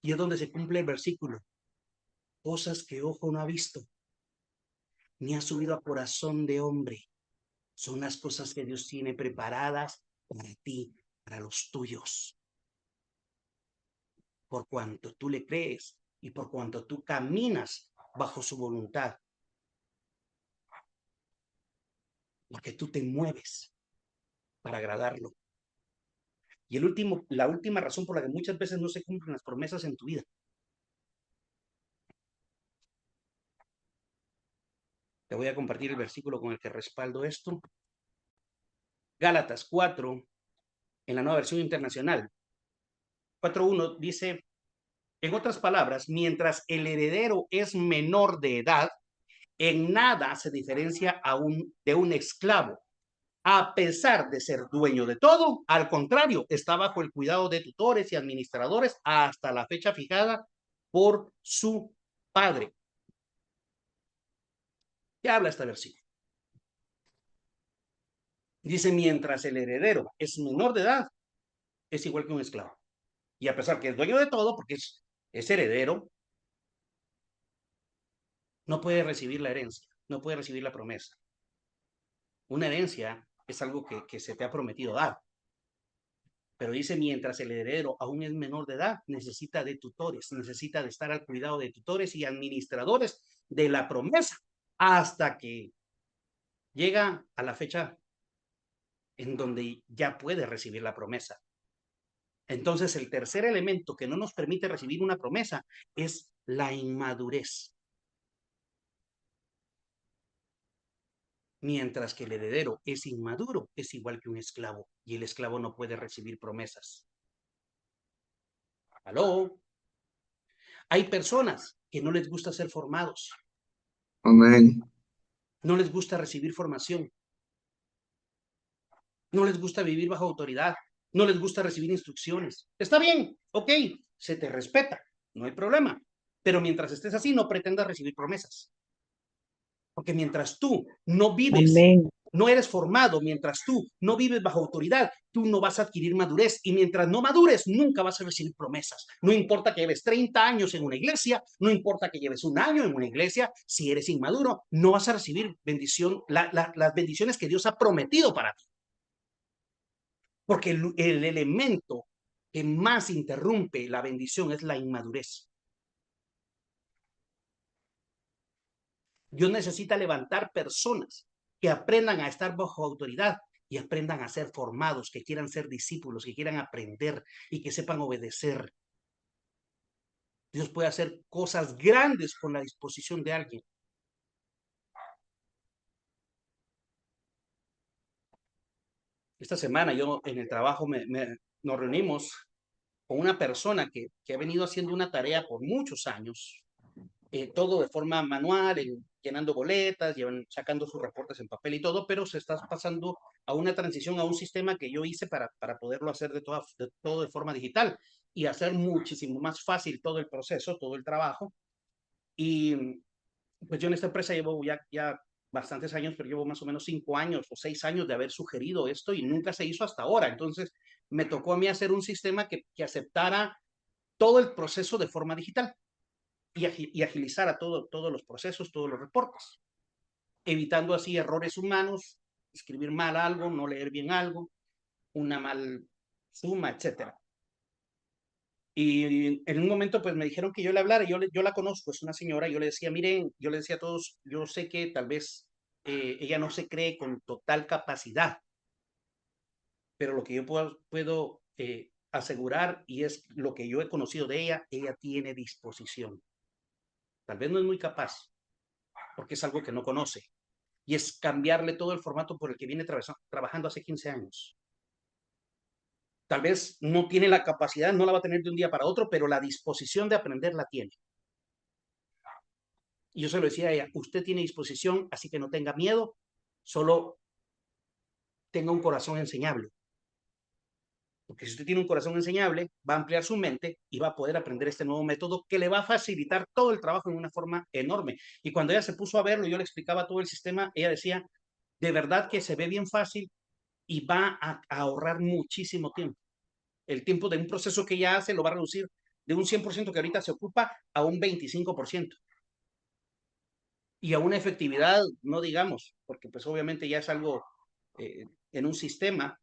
[SPEAKER 1] Y es donde se cumple el versículo. Cosas que ojo no ha visto, ni ha subido a corazón de hombre. Son las cosas que Dios tiene preparadas para ti, para los tuyos. Por cuanto tú le crees y por cuanto tú caminas bajo su voluntad. Porque tú te mueves para agradarlo. Y la última razón por la que muchas veces no se cumplen las promesas en tu vida. Te voy a compartir el versículo con el que respaldo esto. Gálatas 4, en la Nueva Versión Internacional. 4:1 dice, en otras palabras, mientras el heredero es menor de edad, en nada se diferencia de un esclavo. A pesar de ser dueño de todo, al contrario, está bajo el cuidado de tutores y administradores hasta la fecha fijada por su padre. ¿Qué habla este versículo? Dice, mientras el heredero es menor de edad, es igual que un esclavo. Y a pesar que es dueño de todo, porque es heredero, no puede recibir la herencia, no puede recibir la promesa. Una herencia es algo que se te ha prometido dar. Pero dice, mientras el heredero aún es menor de edad, necesita de tutores, necesita de estar al cuidado de tutores y administradores de la promesa, hasta que llega a la fecha en donde ya puede recibir la promesa. Entonces, el tercer elemento que no nos permite recibir una promesa es la inmadurez. Mientras que el heredero es inmaduro, es igual que un esclavo, y el esclavo no puede recibir promesas. ¿Aló? Hay personas que no les gusta ser formados.
[SPEAKER 3] Amén.
[SPEAKER 1] No les gusta recibir formación. No les gusta vivir bajo autoridad. No les gusta recibir instrucciones. Está bien, ok, se te respeta, no hay problema. Pero mientras estés así, no pretendas recibir promesas. Porque mientras tú no vives,
[SPEAKER 4] Amén.
[SPEAKER 1] no eres formado, mientras tú no vives bajo autoridad, tú no vas a adquirir madurez. Y mientras no madures, nunca vas a recibir promesas. No importa que lleves 30 años en una iglesia, no importa que lleves un año en una iglesia, si eres inmaduro, no vas a recibir bendición, las bendiciones que Dios ha prometido para ti. Porque el elemento que más interrumpe la bendición es la inmadurez. Dios necesita levantar personas que aprendan a estar bajo autoridad y aprendan a ser formados, que quieran ser discípulos, que quieran aprender y que sepan obedecer. Dios puede hacer cosas grandes con la disposición de alguien. Esta semana yo en el trabajo nos reunimos con una persona que ha venido haciendo una tarea por muchos años, todo de forma manual, llenando boletas, sacando sus reportes en papel y todo, pero se está pasando a una transición a un sistema que yo hice para poderlo hacer todo de forma digital y hacer muchísimo más fácil todo el proceso, todo el trabajo. Y pues yo en esta empresa llevo ya bastantes años, pero llevo más o menos 5 años o 6 años de haber sugerido esto y nunca se hizo hasta ahora. Entonces me tocó a mí hacer un sistema que aceptara todo el proceso de forma digital y agilizara todos los procesos, todos los reportes, evitando así errores humanos escribir mal algo, no leer bien algo, una mal suma, etcétera. Y en un momento pues me dijeron que yo le hablara, yo la conozco, es una señora, yo le decía, miren, yo le decía a todos, yo sé que tal vez ella no se cree con total capacidad, pero lo que yo puedo asegurar, y es lo que yo he conocido de ella tiene disposición. Tal vez no es muy capaz, porque es algo que no conoce, y es cambiarle todo el formato por el que viene trabajando hace 15 años. Tal vez no tiene la capacidad, no la va a tener de un día para otro, pero la disposición de aprender la tiene. Y yo se lo decía a ella, usted tiene disposición, así que no tenga miedo, solo tenga un corazón enseñable. Porque si usted tiene un corazón enseñable, va a ampliar su mente y va a poder aprender este nuevo método que le va a facilitar todo el trabajo en una forma enorme. Y cuando ella se puso a verlo, yo le explicaba todo el sistema, ella decía, de verdad que se ve bien fácil y va a ahorrar muchísimo tiempo. El tiempo de un proceso que ella hace lo va a reducir de un 100% que ahorita se ocupa a un 25%. Y a una efectividad, no digamos, porque pues obviamente ya es algo en un sistema,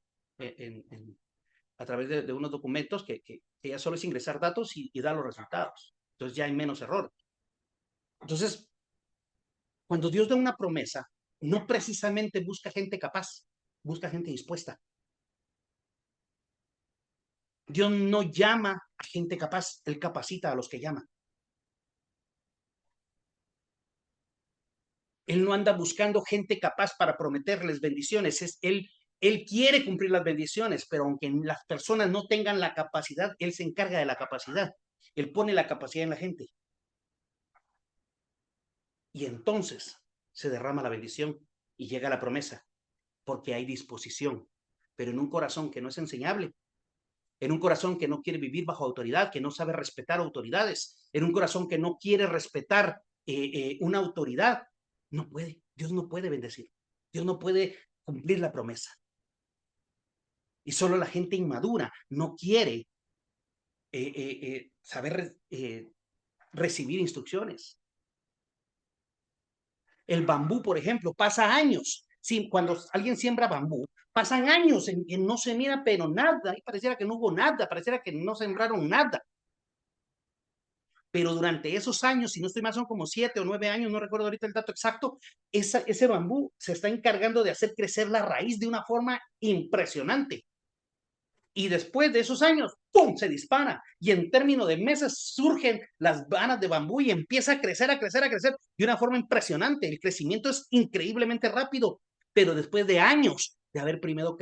[SPEAKER 1] a través de unos documentos que ya solo es ingresar datos y da los resultados. Entonces ya hay menos error. Entonces, cuando Dios da una promesa, no precisamente busca gente capaz, busca gente dispuesta. Dios no llama a gente capaz, Él capacita a los que llama. Él no anda buscando gente capaz para prometerles bendiciones. Él quiere cumplir las bendiciones, pero aunque las personas no tengan la capacidad, Él se encarga de la capacidad. Él pone la capacidad en la gente. Y entonces se derrama la bendición y llega la promesa, porque hay disposición, pero en un corazón que no es enseñable, en un corazón que no quiere vivir bajo autoridad, que no sabe respetar autoridades, en un corazón que no quiere respetar una autoridad, no puede, Dios no puede bendecir, Dios no puede cumplir la promesa. Y solo la gente inmadura no quiere saber recibir instrucciones. El bambú, por ejemplo, pasa años. Sí, cuando alguien siembra bambú, pasan años en que no se mira, pero nada. Y pareciera que no hubo nada, pareciera que no sembraron nada. Pero durante esos años, si no estoy mal, son como 7 o 9 años, no recuerdo ahorita el dato exacto, ese bambú se está encargando de hacer crecer la raíz de una forma impresionante. Y después de esos años, ¡pum!, se dispara. Y en términos de meses surgen las vanas de bambú y empieza a crecer, a crecer, a crecer de una forma impresionante. El crecimiento es increíblemente rápido, pero después de años de haber primero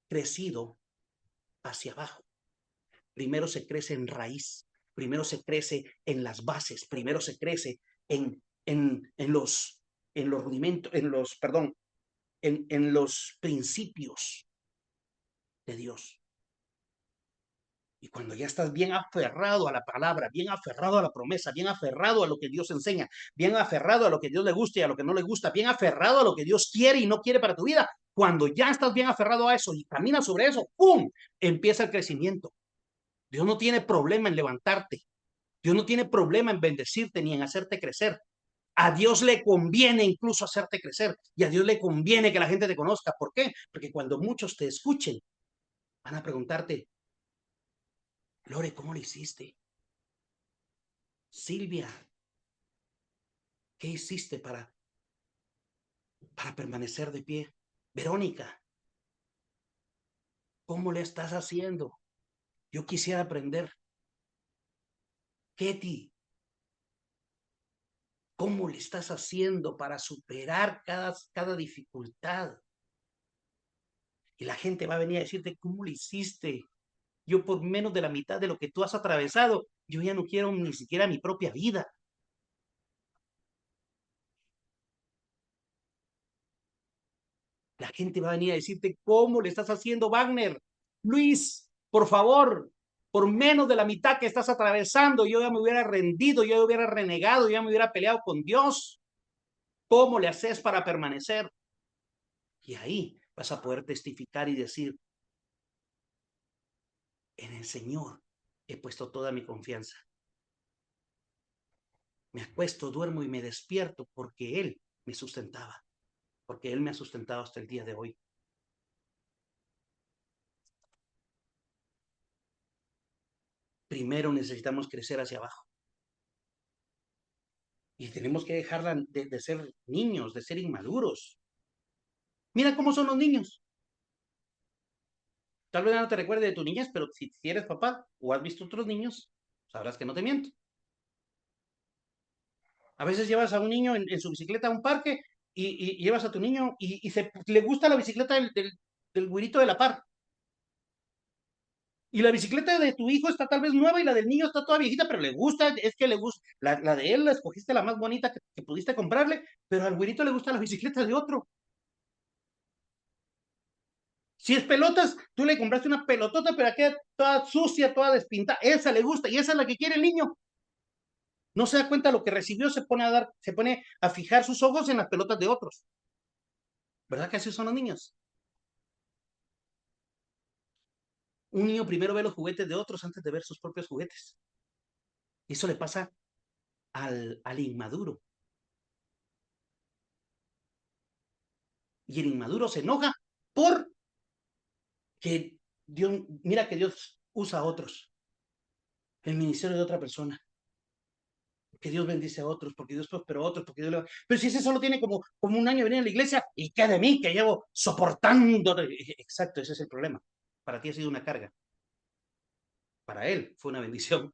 [SPEAKER 1] crecido hacia abajo. Primero se crece en raíz, primero se crece en las bases, primero se crece en los rudimentos, en los principios de Dios. Y cuando ya estás bien aferrado a la palabra, bien aferrado a la promesa, bien aferrado a lo que Dios enseña, bien aferrado a lo que Dios le gusta y a lo que no le gusta, bien aferrado a lo que Dios quiere y no quiere para tu vida, cuando ya estás bien aferrado a eso y caminas sobre eso, ¡pum!, empieza el crecimiento. Dios no tiene problema en levantarte. Dios no tiene problema en bendecirte ni en hacerte crecer. A Dios le conviene incluso hacerte crecer y a Dios le conviene que la gente te conozca. ¿Por qué? Porque cuando muchos te escuchen, van a preguntarte, Lore, ¿cómo lo hiciste? Silvia, ¿qué hiciste para permanecer de pie? Verónica, ¿cómo le estás haciendo? Yo quisiera aprender. Ketty, ¿cómo le estás haciendo para superar cada dificultad? Y la gente va a venir a decirte, ¿cómo lo hiciste? Yo por menos de la mitad de lo que tú has atravesado, yo ya no quiero ni siquiera mi propia vida. La gente va a venir a decirte, ¿cómo le estás haciendo, Wagner? Luis, por favor, por menos de la mitad que estás atravesando, yo ya me hubiera rendido, yo ya hubiera renegado, yo ya me hubiera peleado con Dios. ¿Cómo le haces para permanecer? Y ahí vas a poder testificar y decir, en el Señor he puesto toda mi confianza. Me acuesto, duermo y me despierto porque Él me sustentaba. porque Él me ha sustentado hasta el día de hoy. Primero necesitamos crecer hacia abajo. Y tenemos que dejar de ser niños, de ser inmaduros. Mira cómo son los niños. Tal vez no te recuerde de tu niñez, pero si eres papá o has visto otros niños, sabrás que no te miento. A veces llevas a un niño en su bicicleta a un parque y llevas a tu niño y le gusta la bicicleta del güirito de la par. Y la bicicleta de tu hijo está tal vez nueva y la del niño está toda viejita, pero le gusta, es que le gusta. La de él la escogiste la más bonita que pudiste comprarle, pero al güirito le gusta la bicicleta de otro. Si es pelotas, tú le compraste una pelotota, pero queda toda sucia, toda despintada. Esa le gusta y esa es la que quiere el niño. No se da cuenta de lo que recibió, se pone a fijar sus ojos en las pelotas de otros. ¿Verdad que así son los niños? Un niño primero ve los juguetes de otros antes de ver sus propios juguetes. Y eso le pasa al inmaduro. Y el inmaduro se enoja por que Dios, mira que Dios usa a otros, el ministerio de otra persona, que Dios bendice a otros, porque Dios prosperó a otros, porque Dios le... Pero si ese solo tiene como un año de venir a la iglesia, ¿y qué de mí que llevo soportando? Exacto, ese es el problema. Para ti ha sido una carga. Para él fue una bendición.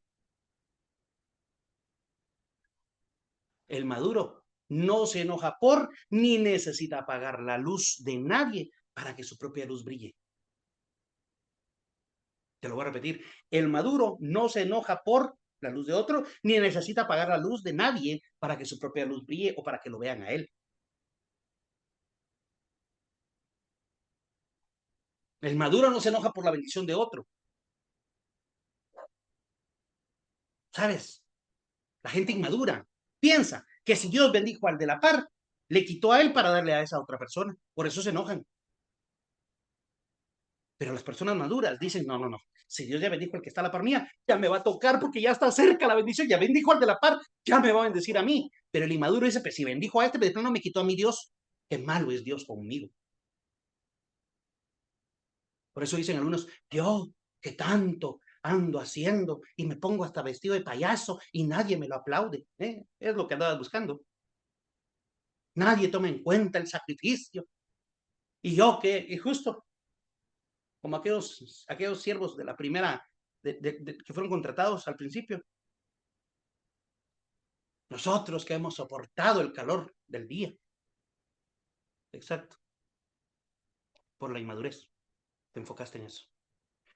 [SPEAKER 1] El maduro no se enoja por ni necesita apagar la luz de nadie para que su propia luz brille. Te lo voy a repetir. El maduro no se enoja por la luz de otro, ni necesita apagar la luz de nadie para que su propia luz brille o para que lo vean a él. El maduro no se enoja por la bendición de otro. ¿Sabes? La gente inmadura piensa que si Dios bendijo al de la par, le quitó a él para darle a esa otra persona. Por eso se enojan. Pero las personas maduras dicen, no, no, no. Si Dios ya bendijo al que está a la par mía, ya me va a tocar porque ya está cerca la bendición. Ya bendijo al de la par, ya me va a bendecir a mí. Pero el inmaduro dice, pues si bendijo a este, pero no me quitó a mi Dios. Qué malo es Dios conmigo. Por eso dicen algunos, yo que tanto ando haciendo y me pongo hasta vestido de payaso y nadie me lo aplaude. Es lo que andabas buscando. Nadie toma en cuenta el sacrificio. Y yo y justo como aquellos siervos de la primera, que fueron contratados al principio. Nosotros que hemos soportado el calor del día. Exacto. Por la inmadurez. Te enfocaste en eso.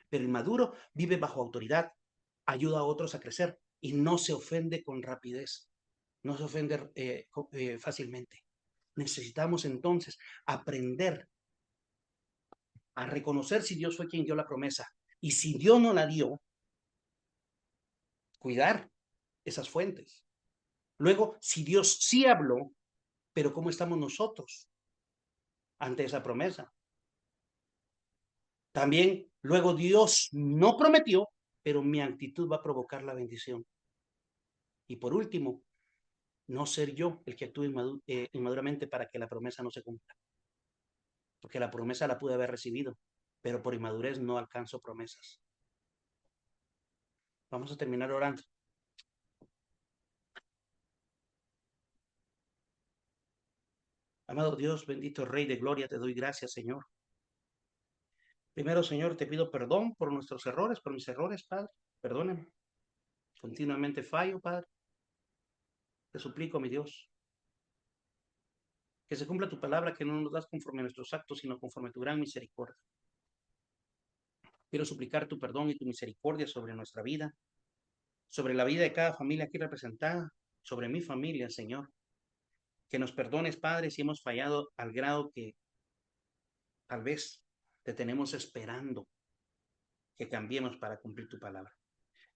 [SPEAKER 1] Pero el maduro vive bajo autoridad, ayuda a otros a crecer y no se ofende con rapidez. No se ofende fácilmente. Necesitamos entonces aprender a reconocer si Dios fue quien dio la promesa. Y si Dios no la dio, cuidar esas fuentes. Luego, si Dios sí habló, pero ¿cómo estamos nosotros ante esa promesa? También, luego Dios no prometió, pero mi actitud va a provocar la bendición. Y por último, no ser yo el que actúe inmaduramente para que la promesa no se cumpla. Porque la promesa la pude haber recibido, pero por inmadurez no alcanzo promesas. Vamos a terminar orando. Amado Dios, bendito Rey de Gloria, te doy gracias, Señor. Primero, Señor, te pido perdón por nuestros errores, por mis errores, Padre. Perdóname. Continuamente fallo, Padre. Te suplico, mi Dios, que se cumpla tu palabra, que no nos das conforme a nuestros actos, sino conforme a tu gran misericordia. Quiero suplicar tu perdón y tu misericordia sobre nuestra vida, sobre la vida de cada familia aquí representada, sobre mi familia, Señor. Que nos perdones, Padre, si hemos fallado al grado que tal vez te tenemos esperando que cambiemos para cumplir tu palabra.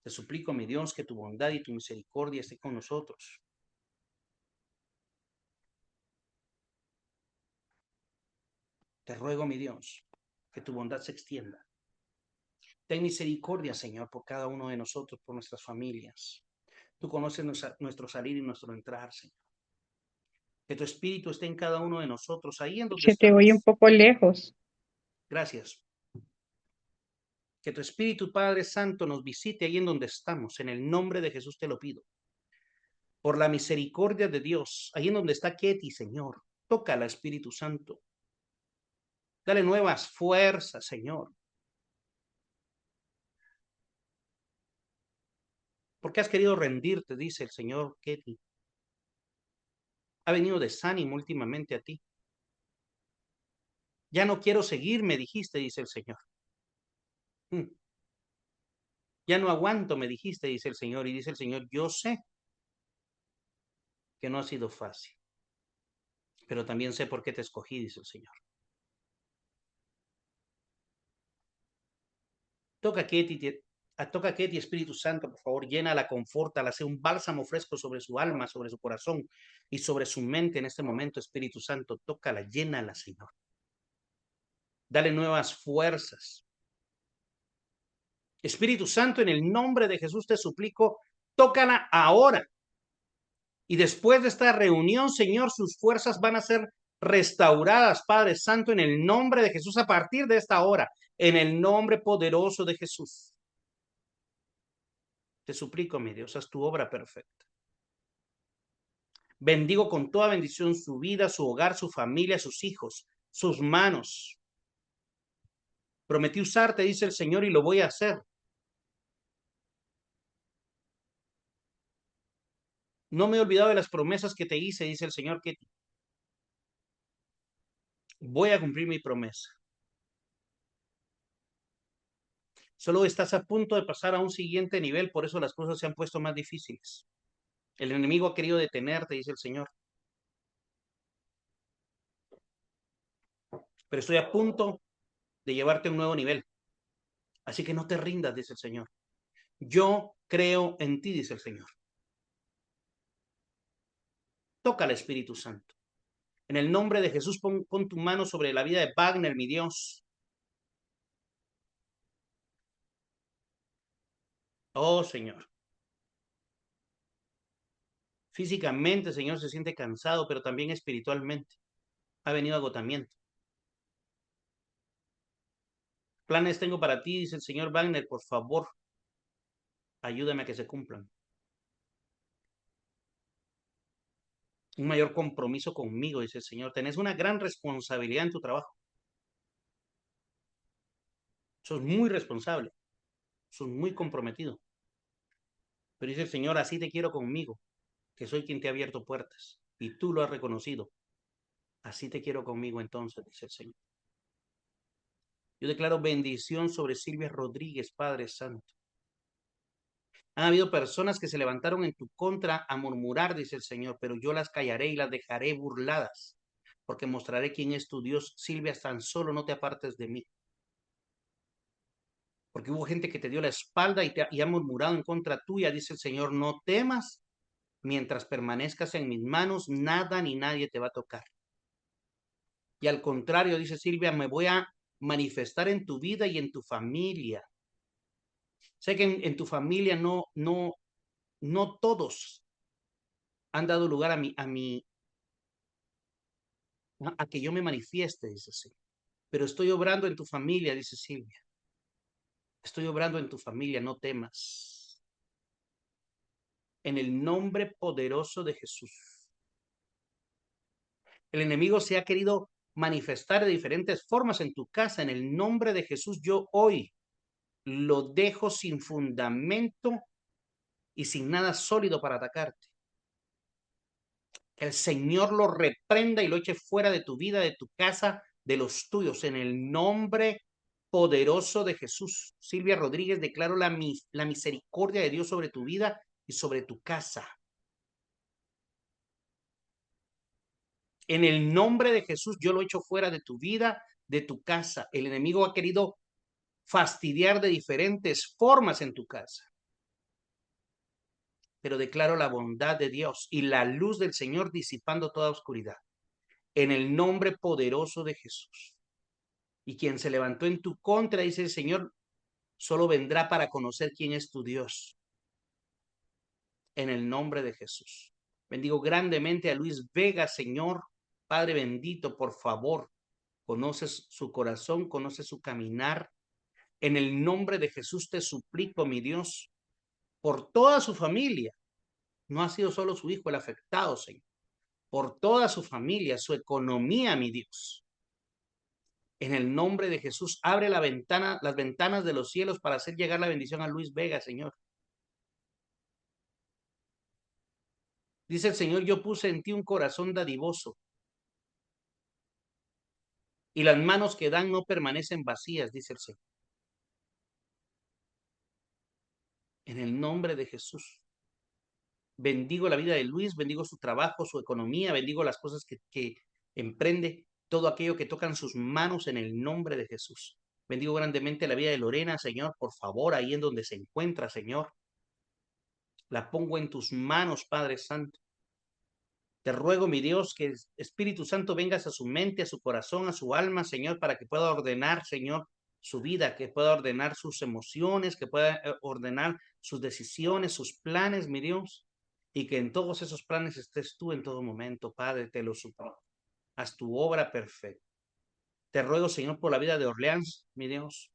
[SPEAKER 1] Te suplico, mi Dios, que tu bondad y tu misericordia esté con nosotros. Te ruego, mi Dios, que tu bondad se extienda. Ten misericordia, Señor, por cada uno de nosotros, por nuestras familias. Tú conoces nuestro salir y nuestro entrar, Señor. Que tu espíritu esté en cada uno de nosotros, ahí en donde
[SPEAKER 2] Se te oye un
[SPEAKER 1] estamos.
[SPEAKER 2] poco lejos.
[SPEAKER 1] Gracias. Que tu Espíritu Padre Santo nos visite ahí en donde estamos. En el nombre de Jesús te lo pido. Por la misericordia de Dios, ahí en donde está Ketty, Señor. Tócala, Espíritu Santo. Dale nuevas fuerzas, Señor. ¿Por qué has querido rendirte? Dice el Señor Ketty. Ha venido desánimo últimamente a ti. Ya no quiero seguir, me dijiste, dice el Señor. Ya no aguanto, me dijiste, dice el Señor. Y dice el Señor, yo sé que no ha sido fácil, pero también sé por qué te escogí, dice el Señor. Toca a Ketty, Espíritu Santo, por favor, llénala, confórtala, hace un bálsamo fresco sobre su alma, sobre su corazón y sobre su mente en este momento, Espíritu Santo. Tócala, llénala, Señor. Dale nuevas fuerzas. Espíritu Santo, en el nombre de Jesús te suplico, tócala ahora. Y después de esta reunión, Señor, sus fuerzas van a ser restauradas, Padre Santo, en el nombre de Jesús, a partir de esta hora, en el nombre poderoso de Jesús. Te suplico, mi Dios, haz tu obra perfecta. Bendigo con toda bendición su vida, su hogar, su familia, sus hijos, sus manos. Prometí usarte, dice el Señor, y lo voy a hacer. No me he olvidado de las promesas que te hice, dice el Señor, que voy a cumplir mi promesa. Solo estás a punto de pasar a un siguiente nivel, por eso las cosas se han puesto más difíciles. El enemigo ha querido detenerte, dice el Señor. Pero estoy a punto de llevarte a un nuevo nivel. Así que no te rindas, dice el Señor. Yo creo en ti, dice el Señor. Toca al Espíritu Santo. En el nombre de Jesús, pon tu mano sobre la vida de Wagner, mi Dios. Oh, Señor. Físicamente, Señor, se siente cansado, pero también espiritualmente. Ha venido agotamiento. Planes tengo para ti, dice el Señor Wagner, por favor, ayúdame a que se cumplan. Un mayor compromiso conmigo, dice el Señor. Tenés una gran responsabilidad en tu trabajo. Sos muy responsable. Sos muy comprometido. Pero dice el Señor, así te quiero conmigo, que soy quien te ha abierto puertas. Y tú lo has reconocido. Así te quiero conmigo entonces, dice el Señor. Yo declaro bendición sobre Silvia Rodríguez, Padre Santo. Han habido personas que se levantaron en tu contra a murmurar, dice el Señor, pero yo las callaré y las dejaré burladas, porque mostraré quién es tu Dios. Silvia, tan solo no te apartes de mí. Porque hubo gente que te dio la espalda y ha murmurado en contra tuya, dice el Señor, no temas, mientras permanezcas en mis manos, nada ni nadie te va a tocar. Y al contrario, dice Silvia, me voy a manifestar en tu vida y en tu familia. Sé que en tu familia no todos han dado lugar a que yo me manifieste, dice Silvia. Pero estoy obrando en tu familia, dice Silvia. Estoy obrando en tu familia, no temas. En el nombre poderoso de Jesús. El enemigo se ha querido manifestar de diferentes formas en tu casa. En el nombre de Jesús, yo hoy lo dejo sin fundamento y sin nada sólido para atacarte. Que el Señor lo reprenda y lo eche fuera de tu vida, de tu casa, de los tuyos, en el nombre poderoso de Jesús. Silvia Rodríguez, declaro la misericordia de Dios sobre tu vida y sobre tu casa. En el nombre de Jesús, yo lo echo fuera de tu vida, de tu casa. El enemigo ha querido fastidiar de diferentes formas en tu casa. Pero declaro la bondad de Dios y la luz del Señor disipando toda oscuridad. En el nombre poderoso de Jesús. Y quien se levantó en tu contra, dice el Señor, solo vendrá para conocer quién es tu Dios. En el nombre de Jesús. Bendigo grandemente a Luis Vega, Señor. Padre bendito, por favor, conoces su corazón, conoces su caminar. En el nombre de Jesús te suplico, mi Dios, por toda su familia. No ha sido solo su hijo el afectado, Señor. Por toda su familia, su economía, mi Dios. En el nombre de Jesús, abre las ventanas de los cielos para hacer llegar la bendición a Luis Vega, Señor. Dice el Señor, yo puse en ti un corazón dadivoso y las manos que dan no permanecen vacías, dice el Señor. En el nombre de Jesús. Bendigo la vida de Luis, bendigo su trabajo, su economía, bendigo las cosas que emprende, todo aquello que tocan sus manos en el nombre de Jesús. Bendigo grandemente la vida de Lorena, Señor, por favor, ahí en donde se encuentra, Señor. La pongo en tus manos, Padre Santo. Te ruego, mi Dios, que el Espíritu Santo vengas a su mente, a su corazón, a su alma, Señor, para que pueda ordenar, Señor, su vida, que pueda ordenar sus emociones, que pueda ordenar sus decisiones, sus planes, mi Dios, y que en todos esos planes estés tú en todo momento, Padre, te lo suplico. Haz tu obra perfecta. Te ruego, Señor, por la vida de Orleans, mi Dios.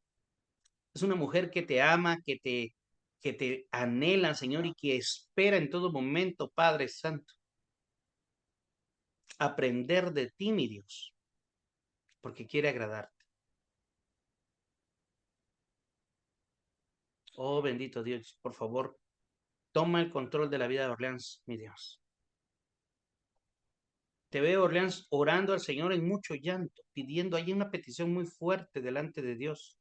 [SPEAKER 1] Es una mujer que te ama, que te anhela, Señor, y que espera en todo momento, Padre Santo, aprender de ti, mi Dios, porque quiere agradarte. Oh, bendito Dios, por favor, toma el control de la vida de Orleans, mi Dios. Te veo, Orleans, orando al Señor en mucho llanto, pidiendo allí una petición muy fuerte delante de Dios.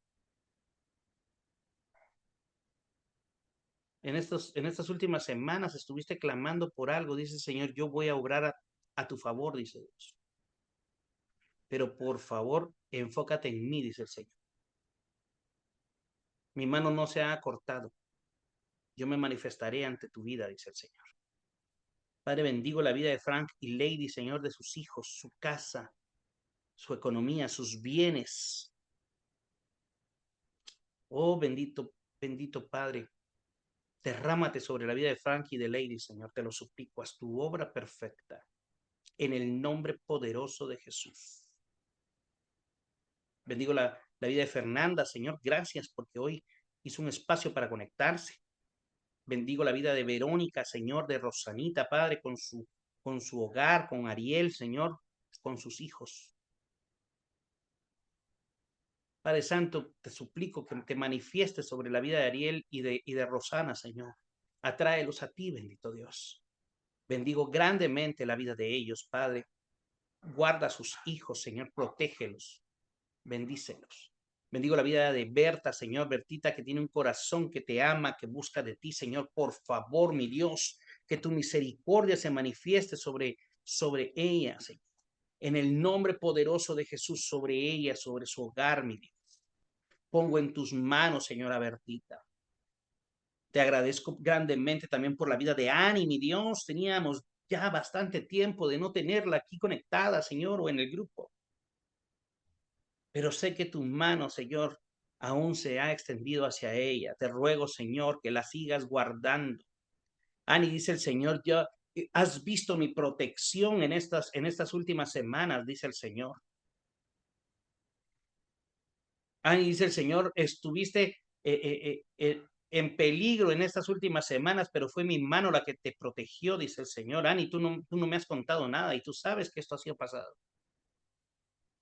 [SPEAKER 1] En estas últimas semanas estuviste clamando por algo, dice el Señor, yo voy a obrar a tu favor, dice Dios. Pero por favor, enfócate en mí, dice el Señor. Mi mano no se ha cortado. Yo me manifestaré ante tu vida, dice el Señor. Padre, bendigo la vida de Frank y Lady, Señor, de sus hijos, su casa, su economía, sus bienes. Oh, bendito, bendito Padre, derrámate sobre la vida de Frank y de Lady, Señor, te lo suplico, haz tu obra perfecta, en el nombre poderoso de Jesús. Bendigo la vida de Fernanda, Señor, gracias porque hoy hizo un espacio para conectarse. Bendigo la vida de Verónica, Señor, de Rosanita, Padre, con su hogar, con Ariel, Señor, con sus hijos. Padre Santo, te suplico que te manifiestes sobre la vida de Ariel y de Rosana, Señor. Atráelos a ti, bendito Dios. Bendigo grandemente la vida de ellos, Padre. Guarda a sus hijos, Señor, protégelos, bendícelos. Bendigo la vida de Berta, Señor, Bertita, que tiene un corazón que te ama, que busca de ti, Señor. Por favor, mi Dios, que tu misericordia se manifieste sobre ella, Señor. En el nombre poderoso de Jesús, sobre ella, sobre su hogar, mi Dios. Pongo en tus manos, señora Bertita. Te agradezco grandemente también por la vida de Annie, mi Dios. Teníamos ya bastante tiempo de no tenerla aquí conectada, Señor, o en el grupo. Pero sé que tu mano, Señor, aún se ha extendido hacia ella. Te ruego, Señor, que la sigas guardando. Annie, dice el Señor, ya has visto mi protección en estas últimas semanas, dice el Señor. Annie, dice el Señor, estuviste en peligro en estas últimas semanas, pero fue mi mano la que te protegió, dice el Señor. Annie, tú no me has contado nada y tú sabes que esto ha sido pasado.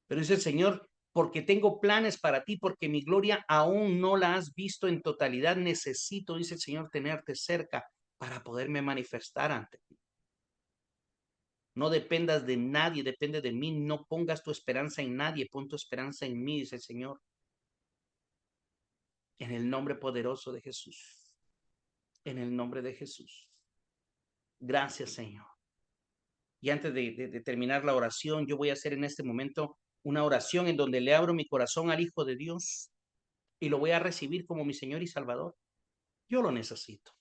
[SPEAKER 1] Pero dice el Señor, porque tengo planes para ti, porque mi gloria aún no la has visto en totalidad. Necesito, dice el Señor, tenerte cerca para poderme manifestar ante ti. No dependas de nadie, depende de mí. No pongas tu esperanza en nadie, pon tu esperanza en mí, dice el Señor. En el nombre poderoso de Jesús. En el nombre de Jesús. Gracias, Señor. Y antes de terminar la oración, yo voy a hacer en este momento una oración en donde le abro mi corazón al Hijo de Dios y lo voy a recibir como mi Señor y Salvador. Yo lo necesito.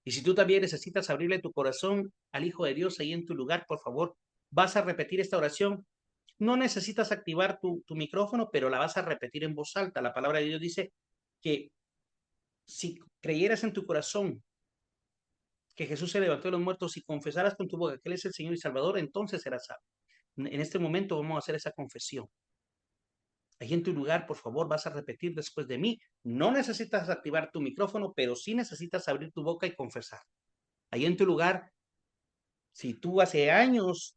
[SPEAKER 1] Y si tú también necesitas abrirle tu corazón al Hijo de Dios ahí en tu lugar, por favor, vas a repetir esta oración. No necesitas activar tu micrófono, pero la vas a repetir en voz alta. La palabra de Dios dice que si creyeras en tu corazón que Jesús se levantó de los muertos, si confesaras con tu boca que Él es el Señor y Salvador, entonces serás salvo. En este momento vamos a hacer esa confesión. Ahí en tu lugar, por favor, vas a repetir después de mí. No necesitas activar tu micrófono, pero sí necesitas abrir tu boca y confesar. Ahí en tu lugar, si tú hace años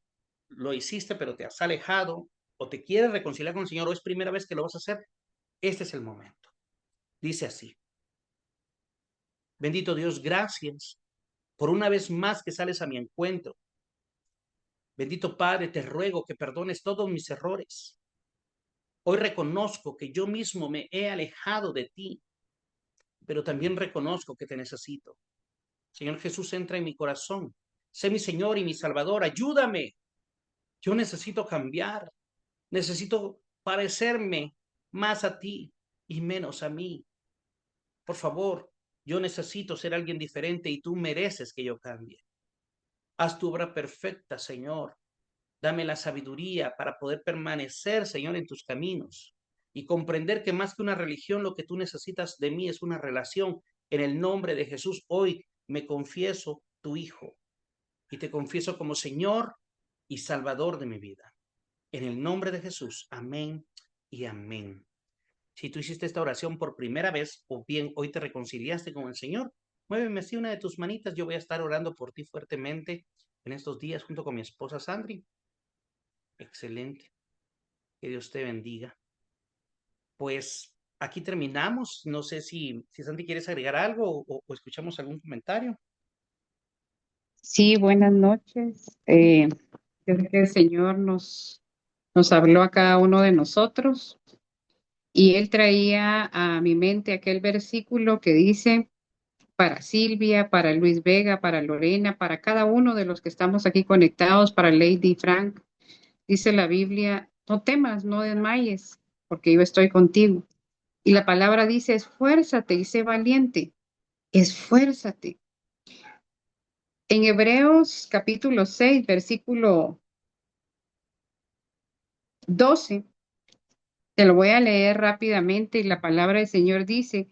[SPEAKER 1] lo hiciste, pero te has alejado o te quieres reconciliar con el Señor o es primera vez que lo vas a hacer, este es el momento. Dice así: bendito Dios, gracias por una vez más que sales a mi encuentro. Bendito Padre, te ruego que perdones todos mis errores. Hoy reconozco que yo mismo me he alejado de ti, pero también reconozco que te necesito. Señor Jesús, entra en mi corazón. Sé mi Señor y mi Salvador. Ayúdame. Yo necesito cambiar. Necesito parecerme más a ti y menos a mí. Por favor, yo necesito ser alguien diferente y tú mereces que yo cambie. Haz tu obra perfecta, Señor. Dame la sabiduría para poder permanecer, Señor, en tus caminos y comprender que más que una religión, lo que tú necesitas de mí es una relación. En el nombre de Jesús, hoy me confieso tu Hijo y te confieso como Señor y Salvador de mi vida. En el nombre de Jesús, amén y amén. Si tú hiciste esta oración por primera vez o bien hoy te reconciliaste con el Señor, muéveme así una de tus manitas. Yo voy a estar orando por ti fuertemente en estos días junto con mi esposa Sandri. Excelente. Que Dios te bendiga. Pues aquí terminamos. No sé si Sandy quieres agregar algo o escuchamos algún comentario.
[SPEAKER 2] Sí, buenas noches. Creo que el Señor nos habló a cada uno de nosotros y Él traía a mi mente aquel versículo que dice para Silvia, para Luis Vega, para Lorena, para cada uno de los que estamos aquí conectados, para Lady Frank. Dice la Biblia, no temas, no desmayes, porque yo estoy contigo. Y la palabra dice, esfuérzate y sé valiente, esfuérzate. En Hebreos capítulo 6, versículo 12, te lo voy a leer rápidamente y la palabra del Señor dice,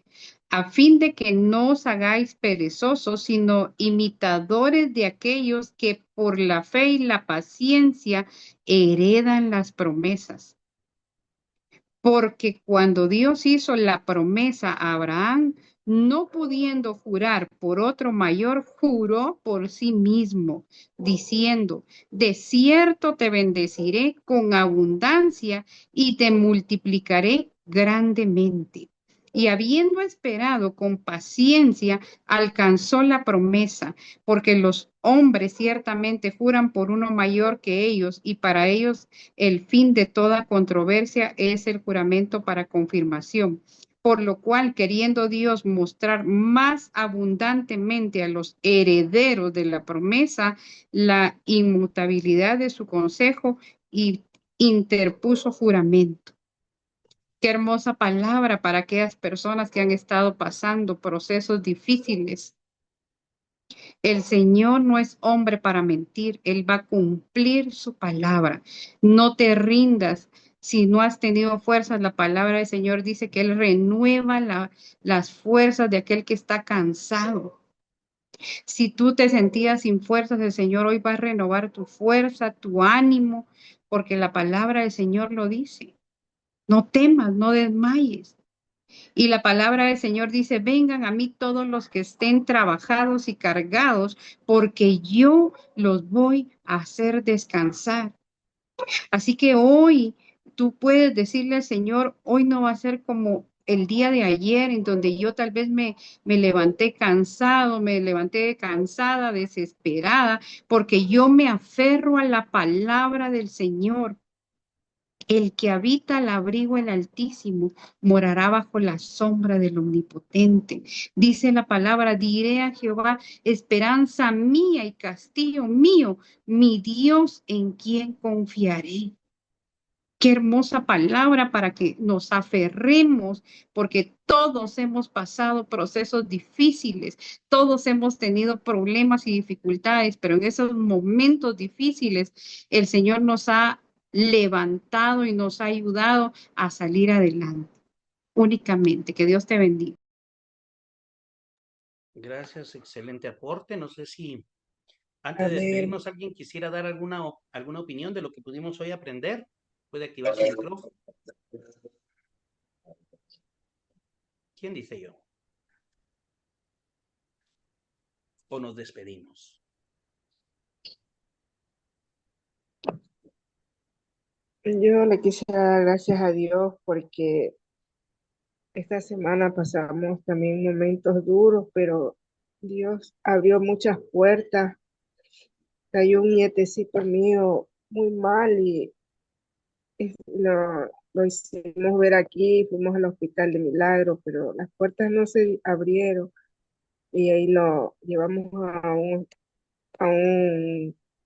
[SPEAKER 2] a fin de que no os hagáis perezosos, sino imitadores de aquellos que por la fe y la paciencia heredan las promesas. Porque cuando Dios hizo la promesa a Abraham, no pudiendo jurar por otro mayor, juró por sí mismo, diciendo, de cierto te bendeciré con abundancia y te multiplicaré grandemente. Y habiendo esperado con paciencia, alcanzó la promesa, porque los hombres ciertamente juran por uno mayor que ellos, y para ellos el fin de toda controversia es el juramento para confirmación. Por lo cual, queriendo Dios mostrar más abundantemente a los herederos de la promesa la inmutabilidad de su consejo, y interpuso juramento. Qué hermosa palabra para aquellas personas que han estado pasando procesos difíciles. El Señor no es hombre para mentir, Él va a cumplir su palabra. No te rindas. Si no has tenido fuerzas, la palabra del Señor dice que Él renueva las fuerzas de aquel que está cansado. Si tú te sentías sin fuerzas, el Señor hoy va a renovar tu fuerza, tu ánimo, porque la palabra del Señor lo dice. No temas, no desmayes. Y la palabra del Señor dice, vengan a mí todos los que estén trabajados y cargados, porque yo los voy a hacer descansar. Así que hoy tú puedes decirle al Señor, hoy no va a ser como el día de ayer, en donde yo tal vez me levanté cansado, me levanté cansada, desesperada, porque yo me aferro a la palabra del Señor. El que habita al abrigo del Altísimo morará bajo la sombra del Omnipotente. Dice la palabra, diré a Jehová, esperanza mía y castillo mío, mi Dios en quien confiaré. Qué hermosa palabra para que nos aferremos, porque todos hemos pasado procesos difíciles, todos hemos tenido problemas y dificultades, pero en esos momentos difíciles el Señor nos ha levantado y nos ha ayudado a salir adelante. Únicamente, que Dios te bendiga.
[SPEAKER 1] Gracias, excelente aporte. No sé si antes de
[SPEAKER 4] Amén.
[SPEAKER 1] despedirnos alguien quisiera dar alguna opinión de lo que pudimos hoy aprender. Puede activar su micrófono. ¿Quién dice yo? ¿O nos despedimos?
[SPEAKER 5] Yo le quisiera dar gracias a Dios porque esta semana pasamos también momentos duros, pero Dios abrió muchas puertas. Cayó un nietecito mío muy mal y lo hicimos ver aquí, fuimos al hospital de Milagro, pero las puertas no se abrieron y ahí lo llevamos a un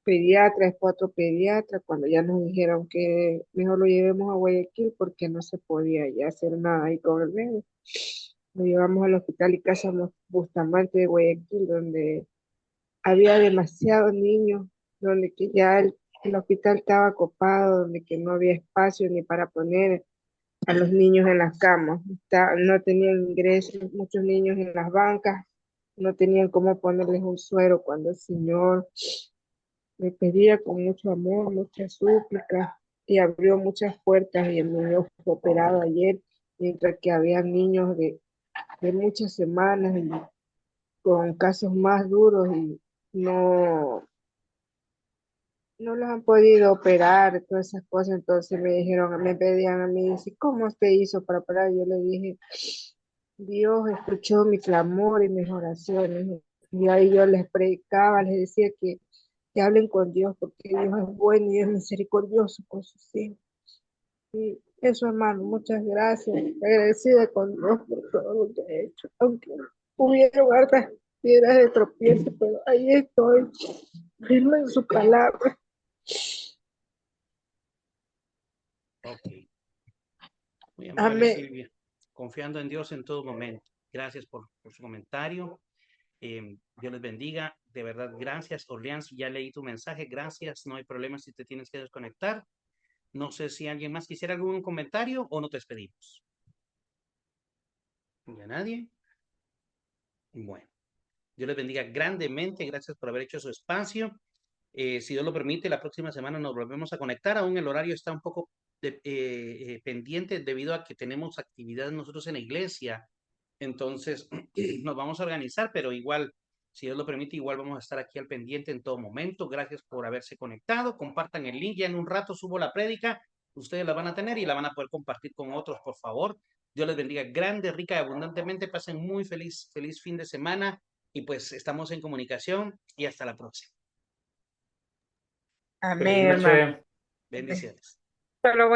[SPEAKER 5] pediatra, es otro pediatra, cuando ya nos dijeron que mejor lo llevemos a Guayaquil porque no se podía ya hacer nada ahí con el bebé. Lo llevamos al hospital y Casa Bustamante de Guayaquil, donde había demasiados niños, donde que ya el hospital estaba copado, donde que no había espacio ni para poner a los niños en las camas. No tenían ingresos, muchos niños en las bancas, no tenían cómo ponerles un suero cuando el Señor me pedía con mucho amor, muchas súplicas y abrió muchas puertas y el niño fue operado ayer, mientras que había niños de muchas semanas y con casos más duros y no, no los han podido operar, todas esas cosas. Entonces me dijeron, me pedían a mí, dice, ¿cómo usted hizo para operar? Yo le dije, Dios escuchó mi clamor y mis oraciones. Y ahí yo les predicaba, les decía que hablen con Dios, porque Dios es bueno y es misericordioso con sus hijos. Y eso, hermano, muchas gracias. Agradecida con Dios por todo lo que he hecho. Aunque hubieron hartas piedras de tropiezo, pero ahí estoy, firme en su palabra.
[SPEAKER 1] Ok. Muy amable,
[SPEAKER 5] Amén.
[SPEAKER 1] Silvia. Confiando en Dios en todo momento. Gracias por su comentario. Dios les bendiga. De verdad, gracias. Orleans, ya leí tu mensaje. Gracias. No hay problema si te tienes que desconectar. No sé si alguien más quisiera algún comentario o nos despedimos. ¿Ya nadie? Bueno, Dios les bendiga grandemente. Gracias por haber hecho su espacio. Si Dios lo permite, la próxima semana nos volvemos a conectar. Aún el horario está un poco pendiente debido a que tenemos actividades nosotros en la iglesia. Entonces, nos vamos a organizar, pero igual, si Dios lo permite, igual vamos a estar aquí al pendiente en todo momento. Gracias por haberse conectado. Compartan el link. Ya en un rato subo la prédica. Ustedes la van a tener y la van a poder compartir con otros, por favor. Dios les bendiga grande, rica y abundantemente. Pasen muy feliz fin de semana. Y pues estamos en comunicación y hasta la próxima.
[SPEAKER 4] Amén, hermano.
[SPEAKER 1] Bendiciones.
[SPEAKER 4] Solo voy